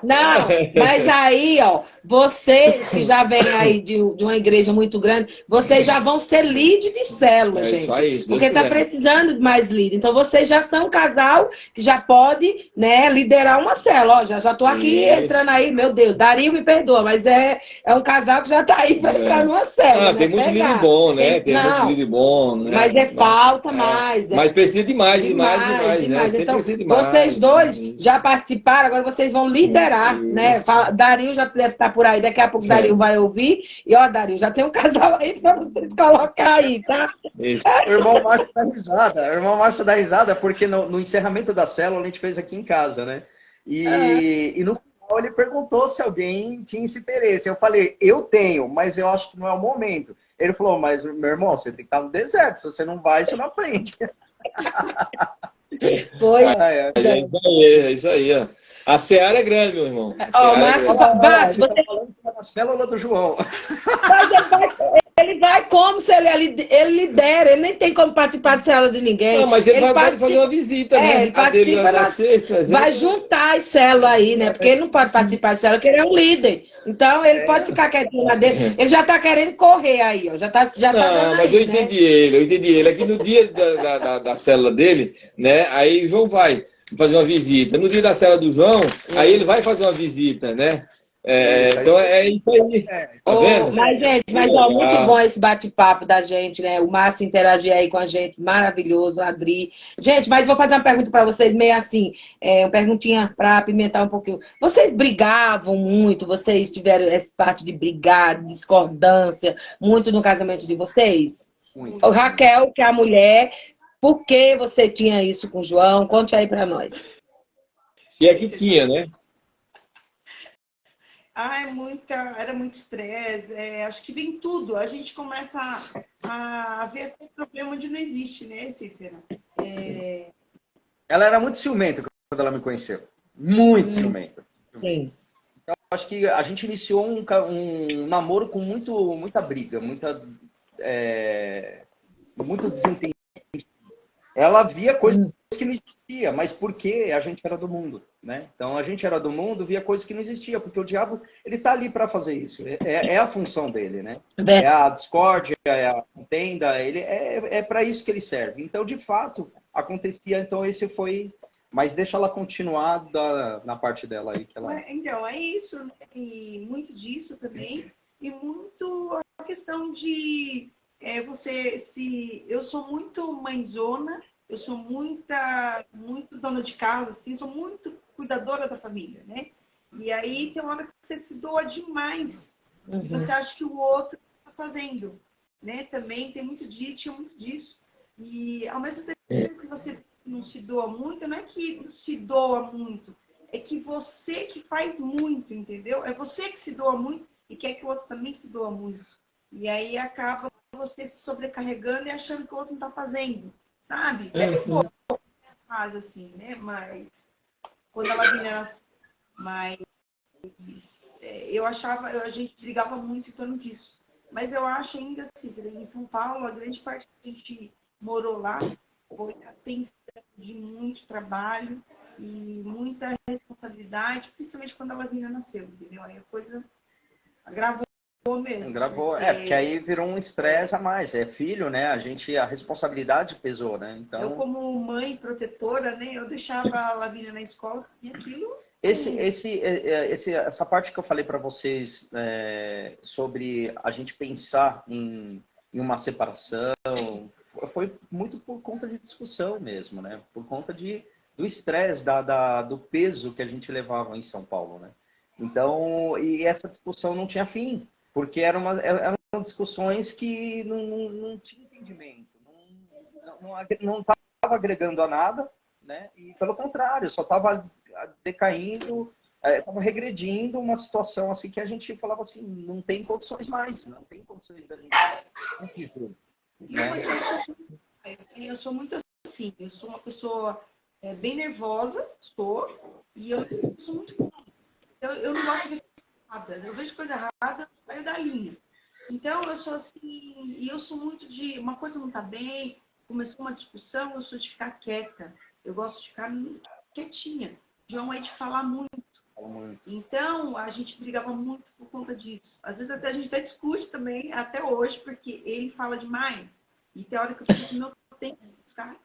Não, mas aí, ó, vocês que já vêm aí de uma igreja muito grande, vocês já vão ser líder de célula, gente. Isso aí, porque tá precisando de mais líder. Então, vocês já são um casal que já pode, né, liderar uma célula. Ó, já tô aqui entrando aí, meu Deus, Dario me perdoa, mas é um casal que já tá aí para entrar numa célula. Tem muito líder bom, né? Tem muito líder bom, né? Mas falta mais. Mas precisa de mais, né? Então, precisa de mais. Vocês dois já participaram, agora vocês vão liderar. Né? Dario já deve estar por aí, daqui a pouco o Dario vai ouvir. E ó, Dario, já tem um casal aí para vocês colocar aí, tá? O irmão Márcio dá risada, porque no encerramento da célula a gente fez aqui em casa, né? E no final ele perguntou se alguém tinha esse interesse. Eu falei, eu tenho, mas eu acho que não é o momento. Ele falou, mas meu irmão, você tem que estar no deserto, se você não vai, você não aprende. Foi. É isso aí, ó. A seara é grande, meu irmão. Márcio, você tá falando que é na célula do João. Ele vai como se ele lidera, ele nem tem como participar de célula de ninguém. Não, mas ele vai fazer uma visita, né? Ele participa vai juntar as células aí, né? Porque ele não pode participar de célula, porque ele é um líder. Então, ele pode ficar quietinho lá dentro. Ele já tá querendo correr aí, ó. Já tá não, mas aí, eu entendi ele. Aqui no dia da célula dele, né? Aí o João vai fazer uma visita. No dia da célula do João, aí ele vai fazer uma visita, né? Então é isso aí. Tá vendo? Mas, gente, muito bom esse bate-papo da gente, né? O Márcio interagir aí com a gente, maravilhoso, a Adri. Gente, mas vou fazer uma pergunta para vocês, meio assim, uma perguntinha para apimentar um pouquinho. Vocês brigavam muito? Vocês tiveram essa parte de brigar, de discordância, muito no casamento de vocês? Muito. O Raquel, que é a mulher, por que você tinha isso com o João? Conte aí para nós. Se é que tinha, né? Era muito estresse, acho que vem tudo. A gente começa a ver problema onde não existe, né, Cícera? Ela era muito ciumenta quando ela me conheceu. Muito ciumenta. Sim. Então, acho que a gente iniciou um namoro com muita briga, muito desentendimento. Ela via coisas que não existia, mas porque a gente era do mundo, né? Então a gente era do mundo, via coisas que não existiam, porque o diabo, ele tá ali para fazer isso. É a função dele, né? É a discórdia, é a contenda, ele é para isso que ele serve. Então, de fato, acontecia, então esse foi, mas deixa ela continuar na parte dela aí que ela. Então, é isso, né? E muito disso também, e muito a questão de eu sou muito mãezona, eu sou muito dona de casa, assim, sou muito cuidadora da família, né? E aí tem uma hora que você se doa demais. E você acha que o outro está fazendo, né? Também tem muito disso, tinha muito disso. E ao mesmo tempo que você não se doa muito, não é que se doa muito, é que você que faz muito, entendeu? É você que se doa muito e quer que o outro também se doa muito. E aí acaba você se sobrecarregando e achando que o outro não está fazendo, sabe? Teve um pouco fase assim, né? Mas quando ela vinha, mas a gente brigava muito em torno disso. Mas eu acho ainda, Cícera, em São Paulo, a grande parte que a gente morou lá foi a tensão de muito trabalho e muita responsabilidade, principalmente quando a Lavínia nasceu, entendeu? Aí a coisa agravou mesmo. Gravou, porque aí virou um estresse a mais. É filho, né? A responsabilidade pesou, né? Então, eu, como mãe protetora, né? Eu deixava a Lavínia na escola e aquilo. Essa parte que eu falei para vocês sobre a gente pensar em uma separação foi muito por conta de discussão mesmo, né? Por conta do estresse, do peso que a gente levava em São Paulo, né? Então, e essa discussão não tinha fim, porque eram discussões que não tinha entendimento, não estava agregando a nada, né? E pelo contrário, só estava decaindo, estava regredindo uma situação assim que a gente falava assim, não tem condições mais, não tem condições da gente junto, né? Eu sou muito assim, eu sou uma pessoa bem nervosa, e eu sou muito... Eu não gosto de ver coisa errada, eu vejo coisa errada, aí eu dou a linha. Então, eu sou assim, e eu sou muito de... Uma coisa não tá bem, começou uma discussão, eu sou de ficar quieta. Eu gosto de ficar quietinha. João é de falar muito. Então, a gente brigava muito por conta disso. Às vezes até a gente até discute também, até hoje, porque ele fala demais. E tem hora que eu preciso meu tempo de ficar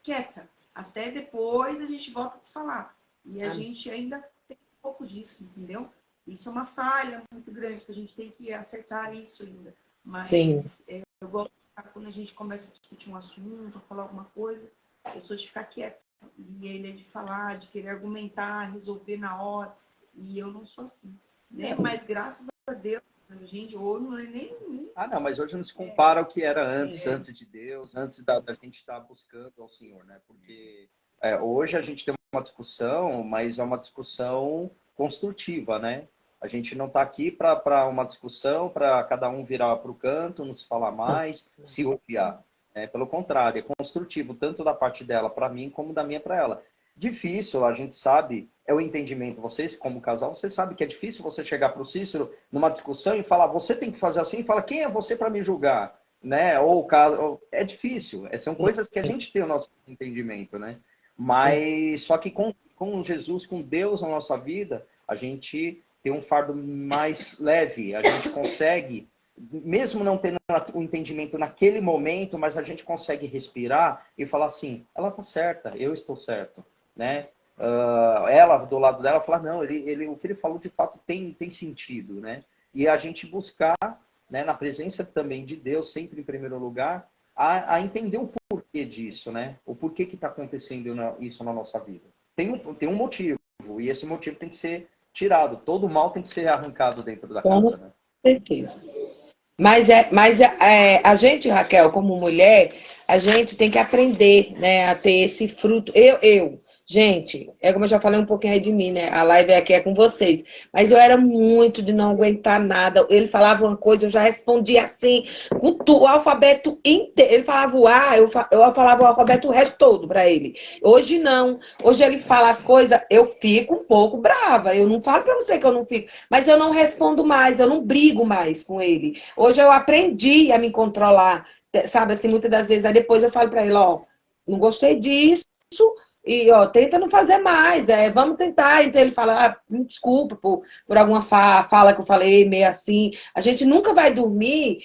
quieta. Até depois a gente volta a se falar. E a gente ainda tem um pouco disso, entendeu? Isso é uma falha muito grande, que a gente tem que acertar isso ainda. Mas Sim. Eu gosto de ficar, quando a gente começa a discutir um assunto, falar alguma coisa, eu sou de ficar quieta. E ele é de falar, de querer argumentar, resolver na hora. E eu não sou assim, né? Mas graças a Deus, gente, hoje não é nem... não, mas hoje não se compara ao que era antes de Deus, antes da gente estar buscando ao Senhor, né? Porque hoje a gente tem uma discussão, mas é uma discussão construtiva, né? A gente não está aqui para uma discussão, para cada um virar para o canto, não se falar mais, se odiar. Pelo contrário, é construtivo, tanto da parte dela para mim, como da minha para ela. Difícil, a gente sabe, é o entendimento. Vocês, como casal, você sabe que é difícil você chegar para o Cícero numa discussão e falar, você tem que fazer assim, e fala, quem é você para me julgar? Né? É difícil, são coisas que a gente tem o nosso entendimento, né? Mas só que com Jesus, com Deus na nossa vida, a gente tem um fardo mais leve, a gente consegue, mesmo não tendo o entendimento naquele momento, mas a gente consegue respirar e falar assim, ela está certa, eu estou certo, né? Ela, do lado dela, falar, não, o que ele falou de fato tem sentido, né? E a gente buscar, né, na presença também de Deus, sempre em primeiro lugar, a entender o porquê disso, né? O porquê que está acontecendo isso na nossa vida. Tem um motivo, e esse motivo tem que ser tirado. Todo mal tem que ser arrancado dentro da casa, né? Com certeza. Mas a gente, Raquel, como mulher, a gente tem que aprender, né, a ter esse fruto. Gente, é como eu já falei um pouquinho aí de mim, né? A live aqui é com vocês. Mas eu era muito de não aguentar nada. Ele falava uma coisa, eu já respondia assim, com o alfabeto inteiro. Ele falava o A, eu falava o alfabeto o resto todo para ele. Hoje não. Hoje ele fala as coisas, eu fico um pouco brava. Eu não falo para você que eu não fico. Mas eu não respondo mais, eu não brigo mais com ele. Hoje eu aprendi a me controlar. Sabe, assim, muitas das vezes. Aí depois eu falo para ele, ó, não gostei disso. E, ó, tenta não fazer mais, vamos tentar. Então ele fala, me desculpa por alguma fala que eu falei, meio assim. A gente nunca vai dormir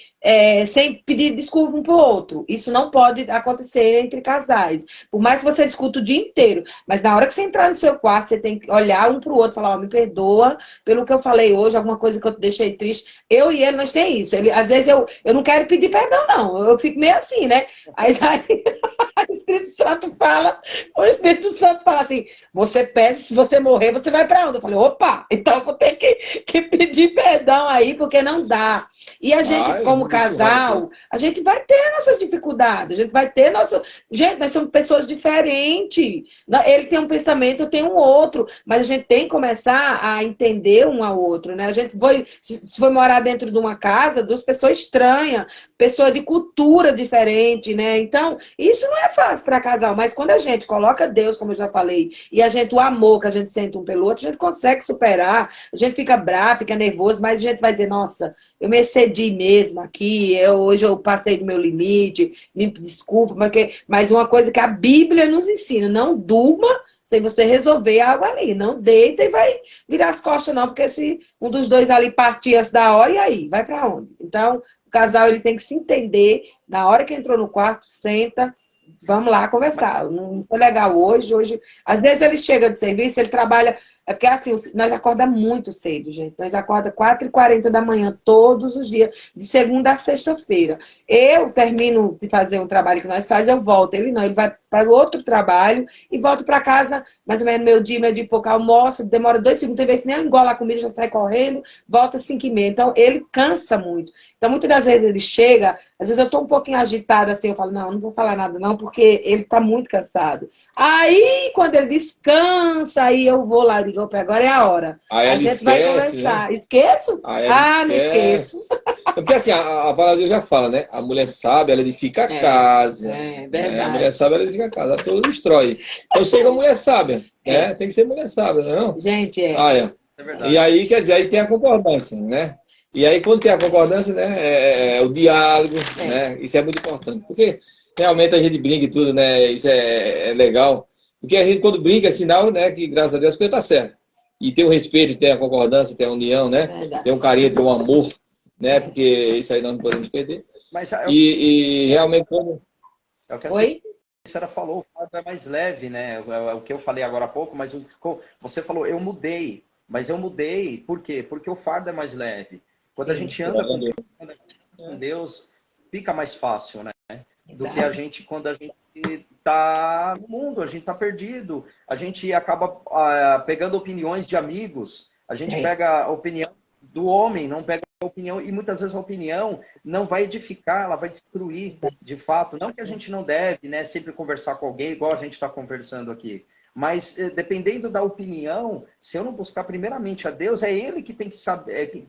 sem pedir desculpa um pro outro. Isso não pode acontecer entre casais. Por mais que você discuta o dia inteiro. Mas na hora que você entrar no seu quarto, você tem que olhar um pro outro e falar, ó, me perdoa pelo que eu falei hoje, alguma coisa que eu te deixei triste. Eu e ele, nós tem isso. Às vezes eu não quero pedir perdão, não. Eu fico meio assim, né? Aí o Espírito Santo fala, o Espírito Santo fala assim, você pede, se você morrer, você vai para onde? Eu falei, opa, então eu vou ter que pedir perdão aí, porque não dá. E a gente, como casal, a gente vai ter nossas dificuldades, a gente vai ter nosso... Gente, nós somos pessoas diferentes. Ele tem um pensamento, eu tenho um outro, mas a gente tem que começar a entender um ao outro, né? A gente se foi morar dentro de uma casa, duas pessoas estranhas, pessoa de cultura diferente, né? Então, isso não é fácil para casal, mas quando a gente coloca Deus, como eu já falei, e o amor que a gente sente um pelo outro, a gente consegue superar, a gente fica bravo, fica nervoso, mas a gente vai dizer, nossa, eu me excedi mesmo aqui, hoje eu passei do meu limite, me desculpa, mas uma coisa que a Bíblia nos ensina, não durma sem você resolver algo ali, não deita e vai virar as costas não, porque se um dos dois ali partir antes da hora, e aí? Vai para onde? Então, o casal ele tem que se entender, na hora que entrou no quarto, senta, vamos lá conversar. Não foi legal hoje. Às vezes ele chega do serviço, ele trabalha. É porque assim, nós acordamos muito cedo, gente. Nós acordamos 4h40 da manhã todos os dias, de segunda a sexta-feira. Eu termino de fazer um trabalho que nós fazemos, eu volto. Ele não, ele vai para o outro trabalho e volta para casa, mais ou menos meio dia e pouco, almoça, demora 2 segundos, tem vezes nem engola a comida, já sai correndo, volta 5h30. Então, ele cansa muito. Então, muitas das vezes ele chega, às vezes eu estou um pouquinho agitada assim, eu falo, não vou falar nada não, porque ele está muito cansado. Aí, quando ele descansa, aí eu vou lá, digo, opa, agora é a hora. Aí a gente vai conversar. Né? Esqueço? Não esqueço. Porque assim, a palavra já fala, né? A mulher sábia, ela edifica a casa. É verdade. A mulher sábia, ela edifica a casa, ela toda destrói. Então chega a mulher sábia, né? Tem que ser mulher sábia, não? Gente, é verdade. E aí, quer dizer, aí tem a concordância, né? E aí, quando tem a concordância, né? O diálogo, né? Isso é muito importante. Porque realmente a gente brinca e tudo, né? Isso é legal. Porque a gente, quando brinca, é sinal, né? Que graças a Deus a coisa tá certa. E tem o respeito, tem a concordância, tem a união, né? Tem um carinho, tem um amor, né? Porque isso aí nós não podemos perder. Mas e realmente como... Oi? A senhora falou, o fardo é mais leve, né? O que eu falei agora há pouco, mas você falou, eu mudei. Mas eu mudei, por quê? Porque o fardo é mais leve. Quando a gente anda com Deus, fica mais fácil, né? Do que quando a gente está no mundo, a gente está perdido. A gente acaba pegando opiniões de amigos, a gente pega a opinião do homem, não pega a opinião, e muitas vezes a opinião não vai edificar, ela vai destruir, de fato. Não que a gente não deve, né, sempre conversar com alguém, igual a gente está conversando aqui. Mas, dependendo da opinião, se eu não buscar primeiramente a Deus, é Ele que tem que saber,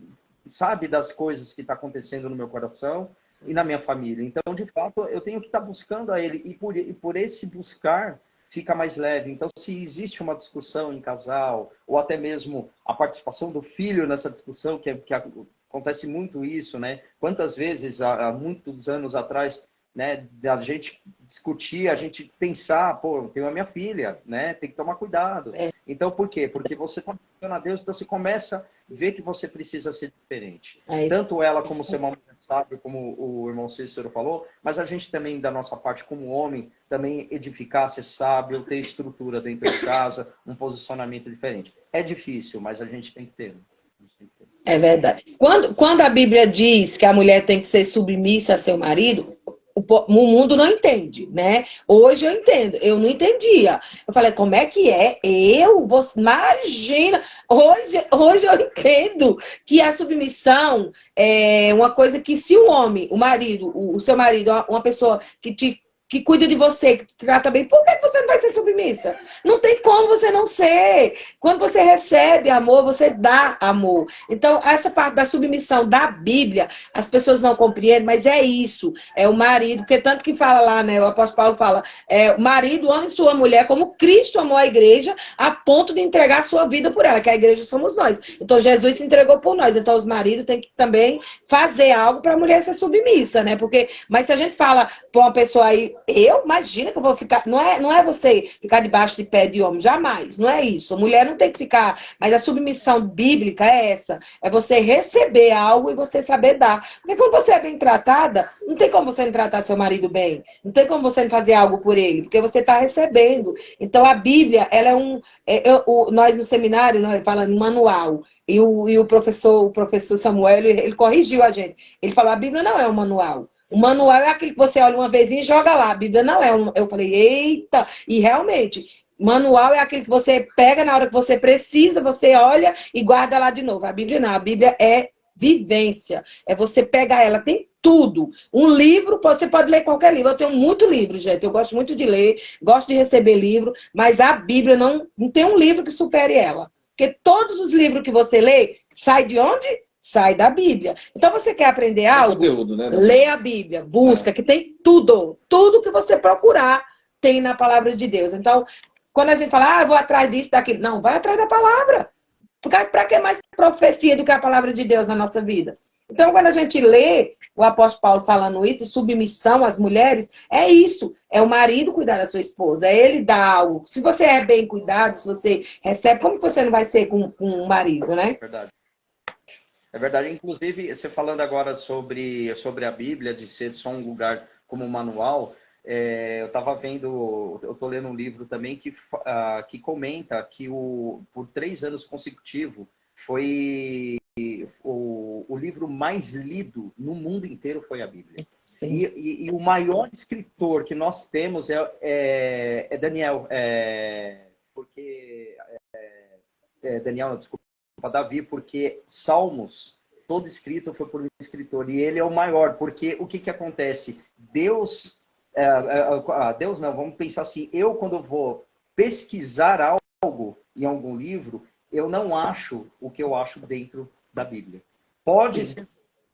sabe das coisas que está acontecendo no meu coração e na minha família. Então, de fato, eu tenho que estar buscando a Ele. E por esse buscar, fica mais leve. Então, se existe uma discussão em casal, ou até mesmo a participação do filho nessa discussão, que acontece muito isso, né? Quantas vezes, há muitos anos atrás, né, a gente discutir, a gente pensar, pô, eu tenho a minha filha, né? Tem que tomar cuidado. Então, por quê? Porque você está buscando a Deus, então você começa a ver que você precisa ser diferente. Tanto ela como ser uma mulher sábia, como o irmão Cícero falou, mas a gente também, da nossa parte como homem, também edificar, ser sábio, ter estrutura dentro de casa, um posicionamento diferente. É difícil, mas a gente tem que ter. É verdade. Quando a Bíblia diz que a mulher tem que ser submissa a seu marido, o mundo não entende, né? Hoje eu entendo, eu não entendia. Eu falei, como é que é? Você imagina, hoje eu entendo que a submissão é uma coisa que se o homem, o marido, o seu marido, uma pessoa que cuida de você, que te trata bem, por que você não vai ser submissa? Não tem como você não ser. Quando você recebe amor, você dá amor. Então, essa parte da submissão da Bíblia, as pessoas não compreendem, mas é isso. É o marido, porque tanto que fala lá, né? O apóstolo Paulo fala, o marido ama sua mulher como Cristo amou a igreja, a ponto de entregar a sua vida por ela, que a igreja somos nós. Então, Jesus se entregou por nós. Então, os maridos têm que também fazer algo para a mulher ser submissa, né? Mas se a gente fala para uma pessoa aí, imagina que eu vou ficar... Não é você ficar debaixo de pé de homem, jamais. Não é isso. A mulher não tem que ficar... Mas a submissão bíblica é essa. É você receber algo e você saber dar. Porque quando você é bem tratada, não tem como você não tratar seu marido bem. Não tem como você não fazer algo por ele. Porque você está recebendo. Então, a Bíblia, ela é nós no seminário, nós falando em manual. E o professor Samuel, ele corrigiu a gente. Ele falou, a Bíblia não é um manual. O manual é aquele que você olha uma vez e joga lá. A Bíblia não é. Eu falei, eita! E realmente, manual é aquele que você pega na hora que você precisa, você olha e guarda lá de novo. A Bíblia não. A Bíblia é vivência. É você pegar ela. Tem tudo. Um livro, você pode ler qualquer livro. Eu tenho muito livro, gente. Eu gosto muito de ler, gosto de receber livro, mas a Bíblia não tem um livro que supere ela. Porque todos os livros que você lê, sai de onde? Sai da Bíblia. Então, você quer aprender algo? Conteúdo, né? Lê a Bíblia, busca, que tem tudo. Tudo que você procurar tem na palavra de Deus. Então, quando a gente fala, vou atrás disso, daquilo. Não, vai atrás da palavra. Para que mais profecia do que a palavra de Deus na nossa vida? Então, quando a gente lê o apóstolo Paulo falando isso, de submissão às mulheres, é isso. É o marido cuidar da sua esposa, é ele dar algo. Se você é bem cuidado, se você recebe, como que você não vai ser com o marido, né? Verdade. É verdade. Inclusive, você falando agora sobre a Bíblia, de ser só um lugar como um manual, eu estava vendo, eu estou lendo um livro também que comenta que por 3 anos consecutivos foi o livro mais lido no mundo inteiro foi a Bíblia. E o maior escritor que nós temos é Daniel, Daniel, desculpa, Davi, porque Salmos, todo escrito foi por um escritor, e ele é o maior, porque o que acontece? Deus não, vamos pensar assim, quando vou pesquisar algo em algum livro, eu não acho o que eu acho dentro da Bíblia. Pode ser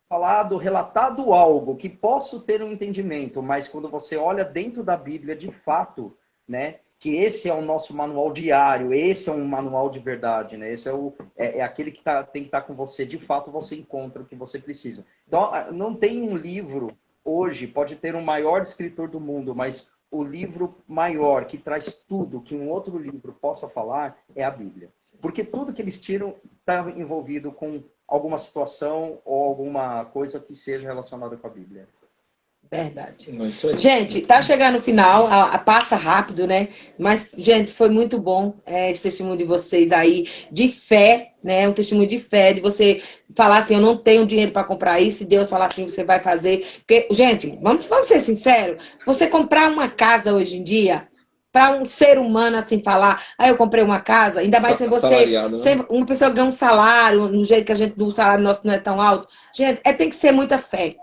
falado, relatado algo que posso ter um entendimento, mas quando você olha dentro da Bíblia, de fato, né, que esse é o nosso manual diário, esse é um manual de verdade, né? Esse é aquele que tem que estar com você, de fato você encontra o que você precisa. Então, não tem um livro hoje, pode ter o maior escritor do mundo, mas o livro maior que traz tudo que um outro livro possa falar é a Bíblia. Porque tudo que eles tiram está envolvido com alguma situação ou alguma coisa que seja relacionada com a Bíblia. Verdade. Gente, tá chegando o final, passa rápido, né? Mas, gente, foi muito bom esse testemunho de vocês aí, de fé, né? Um testemunho de fé, de você falar assim, eu não tenho dinheiro para comprar isso, e Deus falar assim, você vai fazer. Porque, gente, vamos ser sinceros, você comprar uma casa hoje em dia, para um ser humano assim falar, eu comprei uma casa, ainda mais sem você, sem uma pessoa ganha um salário, no jeito que o salário nosso não é tão alto. Gente, tem que ser muita fé.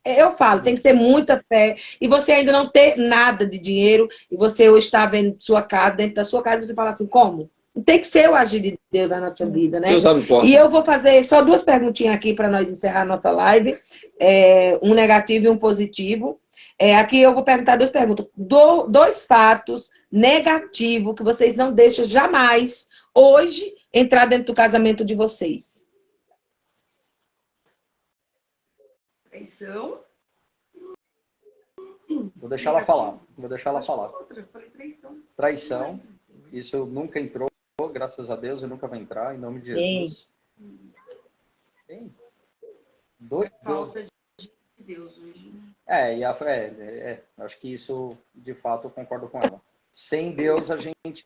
Eu falo, tem que ter muita fé. E você ainda não ter nada de dinheiro, e você hoje está vendo sua casa, dentro da sua casa, você fala assim, como? Tem que ser o agir de Deus na nossa vida, né? Deus abre porta. E eu vou fazer só 2 perguntinhas aqui para nós encerrar a nossa live. Um negativo e um positivo. Aqui eu vou perguntar 2 perguntas. 2 fatos negativos que vocês não deixam jamais, hoje, entrar dentro do casamento de vocês. Traição. Vou deixar ela falar. Outra, falei traição. Traição. Isso nunca entrou, graças a Deus, e nunca vai entrar, em nome de Jesus. Bem. Falta de Deus hoje. Acho que isso, de fato, eu concordo com ela. Sem Deus, a gente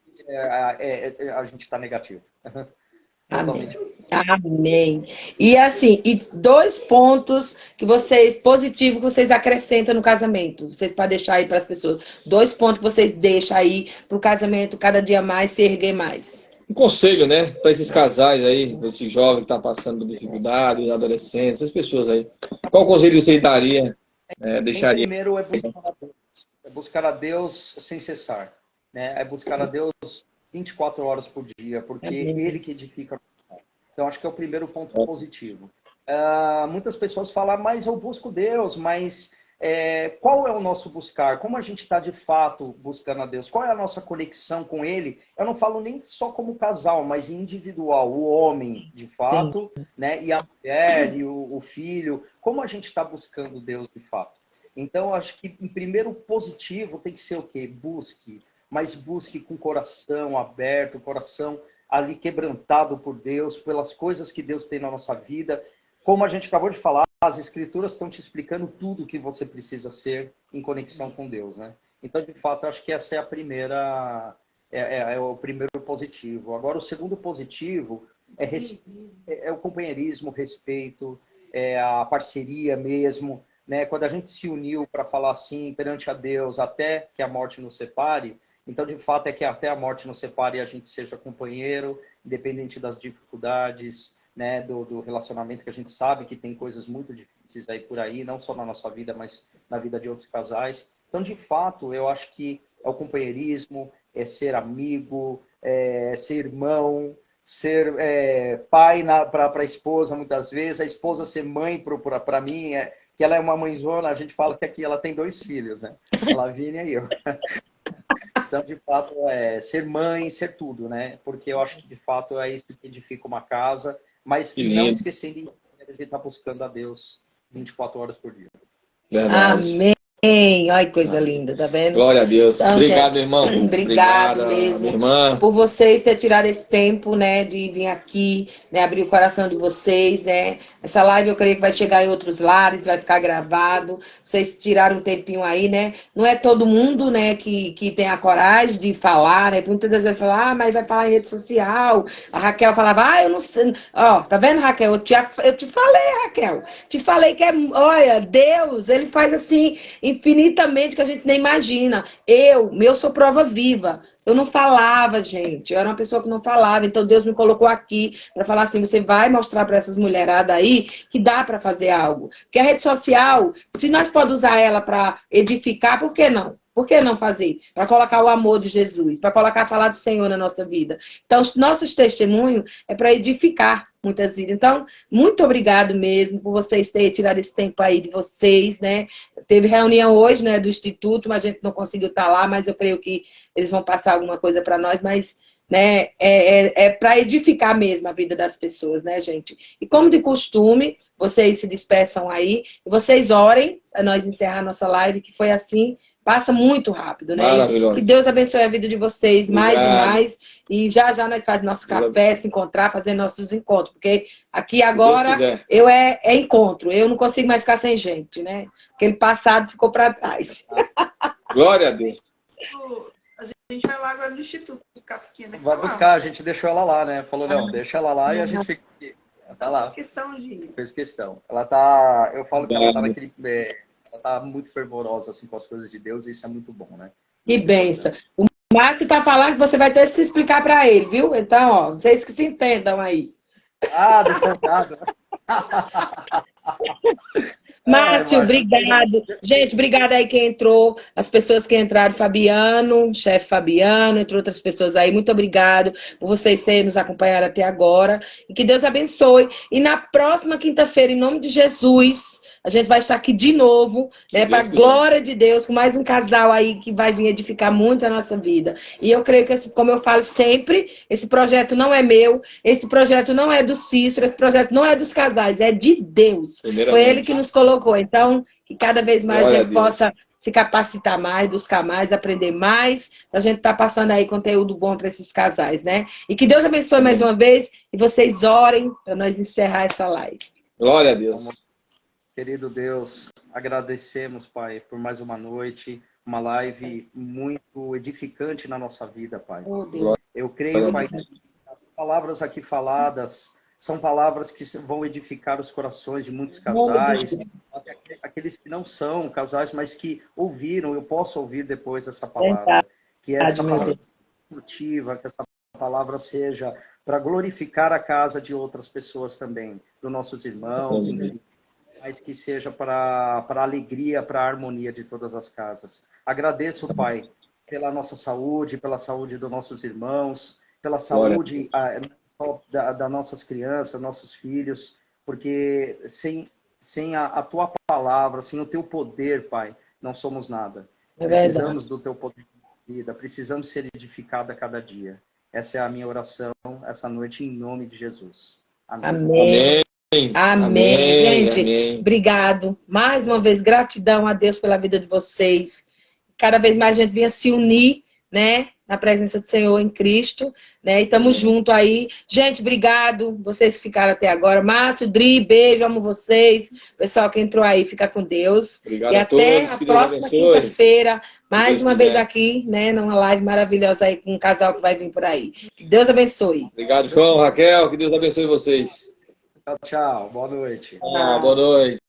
está negativo. Amém. E assim, 2 pontos positivos que vocês acrescentam no casamento. Vocês podem deixar aí para as pessoas. 2 pontos que vocês deixam aí para o casamento cada dia mais se erguer mais. Um conselho, né? Para esses casais aí, esse jovem que está passando por dificuldades, adolescentes, essas pessoas aí. Qual conselho você daria? Deixaria? Primeiro é buscar a Deus sem cessar. Né? É buscar a Deus 24 horas por dia, porque ele que edifica. Então, acho que é o primeiro ponto positivo. Muitas pessoas falam, mas eu busco Deus, mas qual é o nosso buscar? Como a gente está de fato buscando a Deus? Qual é a nossa conexão com Ele? Eu não falo nem só como casal, mas individual, o homem, de fato, né? E a mulher, e o filho. Como a gente está buscando Deus, de fato? Então, acho que, em primeiro, positivo tem que ser o quê? Busque. Mas busque com o coração aberto, o coração ali quebrantado por Deus, pelas coisas que Deus tem na nossa vida. Como a gente acabou de falar, as escrituras estão te explicando tudo o que você precisa ser em conexão com Deus, né? Então, de fato, eu acho que essa é a primeira, é o primeiro positivo. Agora, o segundo positivo é o companheirismo, o respeito, a parceria mesmo, né? Quando a gente se uniu para falar assim perante a Deus, até que a morte nos separe. Então, de fato, é que até a morte nos separe e a gente seja companheiro, independente das dificuldades, né, do relacionamento, que a gente sabe que tem coisas muito difíceis aí por aí, não só na nossa vida, mas na vida de outros casais. Então, de fato, eu acho que é o companheirismo, é ser amigo, é ser irmão, ser pai para a esposa, muitas vezes, a esposa ser mãe para mim, que ela é uma mãezona, a gente fala que aqui ela tem 2 filhos, né? A Lavínia e eu. Então, de fato, ser mãe, ser tudo, né? Porque eu acho que, de fato, é isso que edifica uma casa, mas não esquecendo de a gente estar buscando a Deus 24 horas por dia. Verdade. Amém. Olha que coisa linda, tá vendo? Glória a Deus. Então, obrigado, gente, irmão. Obrigado mesmo minha irmã. por vocês terem tirado esse tempo, né, de vir aqui, né, abrir o coração de vocês, né? Essa live eu creio que vai chegar em outros lares, vai ficar gravado. Vocês tiraram um tempinho aí, né? Não é todo mundo, né, que tem a coragem de falar, né? Muitas vezes falam, mas vai falar em rede social. A Raquel falava, eu não sei. Ó, tá vendo, Raquel? Eu te falei, Raquel. Te falei que olha, Deus, ele faz assim infinitamente que a gente nem imagina. Eu sou prova viva. Eu não falava, gente. Eu era uma pessoa que não falava. Então Deus me colocou aqui para falar assim: você vai mostrar para essas mulheradas aí que dá para fazer algo. Porque a rede social, se nós podemos usar ela para edificar, por que não? Por que não fazer? Para colocar o amor de Jesus, para colocar a falar do Senhor na nossa vida. Então, os nossos testemunhos é para edificar muitas vidas. Então, muito obrigado mesmo por vocês terem tirado esse tempo aí de vocês, né? Teve reunião hoje, né, do Instituto, mas a gente não conseguiu estar lá, mas eu creio que eles vão passar alguma coisa para nós, mas né, é para edificar mesmo a vida das pessoas, né, gente? E como de costume, vocês se despeçam aí, e vocês orem para nós encerrar nossa live, que foi assim. Passa muito rápido, né? Maravilhoso. Que Deus abençoe a vida de vocês mais e Obrigado. mais. E já nós fazemos nosso café, se encontrar, fazer nossos encontros. Porque aqui agora eu é encontro. Eu não consigo mais ficar sem gente, né? Aquele passado ficou para trás. Glória a Deus. A gente vai lá agora no Instituto buscar pequena. Vai buscar, a gente deixou ela lá, né? Falou, não, deixa ela lá e a gente fica aqui. Ela tá lá. Fez questão. Ela tá. Eu falo que ela tá naquele. Ela tá muito fervorosa assim, com as coisas de Deus, e isso é muito bom, né? Que benção. O Marco tá falando que você vai ter que se explicar para ele, viu? Então, ó, vocês que se entendam aí. Advogado. Márcio, obrigado. Gente, obrigada aí quem entrou, as pessoas que entraram, Fabiano, chefe Fabiano, entre outras pessoas aí. Muito obrigado por vocês terem nos acompanhado até agora. E que Deus abençoe. E na próxima quinta-feira, em nome de Jesus, a gente vai estar aqui de novo, né, para a glória de Deus, com mais um casal aí que vai vir edificar muito a nossa vida. E eu creio que, como eu falo sempre, esse projeto não é meu, esse projeto não é do Cícero, esse projeto não é dos casais, é de Deus. Foi Ele que nos colocou. Então, que cada vez mais a gente possa se capacitar mais, buscar mais, aprender mais, para a gente estar passando aí conteúdo bom para esses casais, né? E que Deus abençoe mais uma vez e vocês orem para nós encerrar essa live. Glória a Deus. Querido Deus, agradecemos, Pai, por mais uma noite, uma live muito edificante na nossa vida, Pai. Oh, Deus. Eu creio, Pai, que as palavras aqui faladas são palavras que vão edificar os corações de muitos casais, até aqueles que não são casais, mas que ouviram, eu posso ouvir depois essa palavra. Que essa palavra seja construtiva, que essa palavra seja para glorificar a casa de outras pessoas também, dos nossos irmãos, enfim. Mas que seja para a alegria, para a harmonia de todas as casas. Agradeço, Pai, pela nossa saúde, pela saúde dos nossos irmãos, pela saúde das nossas crianças, nossos filhos, porque sem a Tua palavra, sem o Teu poder, Pai, não somos nada. Precisamos do Teu poder de vida, precisamos ser edificados a cada dia. Essa é a minha oração essa noite, em nome de Jesus. Amém. Amém. Amém. Gente, amém. Obrigado. Mais uma vez, gratidão a Deus pela vida de vocês. Cada vez mais a gente venha se unir, né? Na presença do Senhor em Cristo, né? E estamos juntos aí. Gente, obrigado. Vocês que ficaram até agora. Márcio, Dri, beijo, amo vocês. Pessoal que entrou aí, fica com Deus. Obrigado e até a todos, a próxima quinta-feira. Mais uma vez quiser. aqui, né? Numa live maravilhosa aí com um casal que vai vir por aí. Que Deus abençoe. Obrigado, João, Raquel. Que Deus abençoe vocês. Tchau, tchau. Boa noite. Boa noite.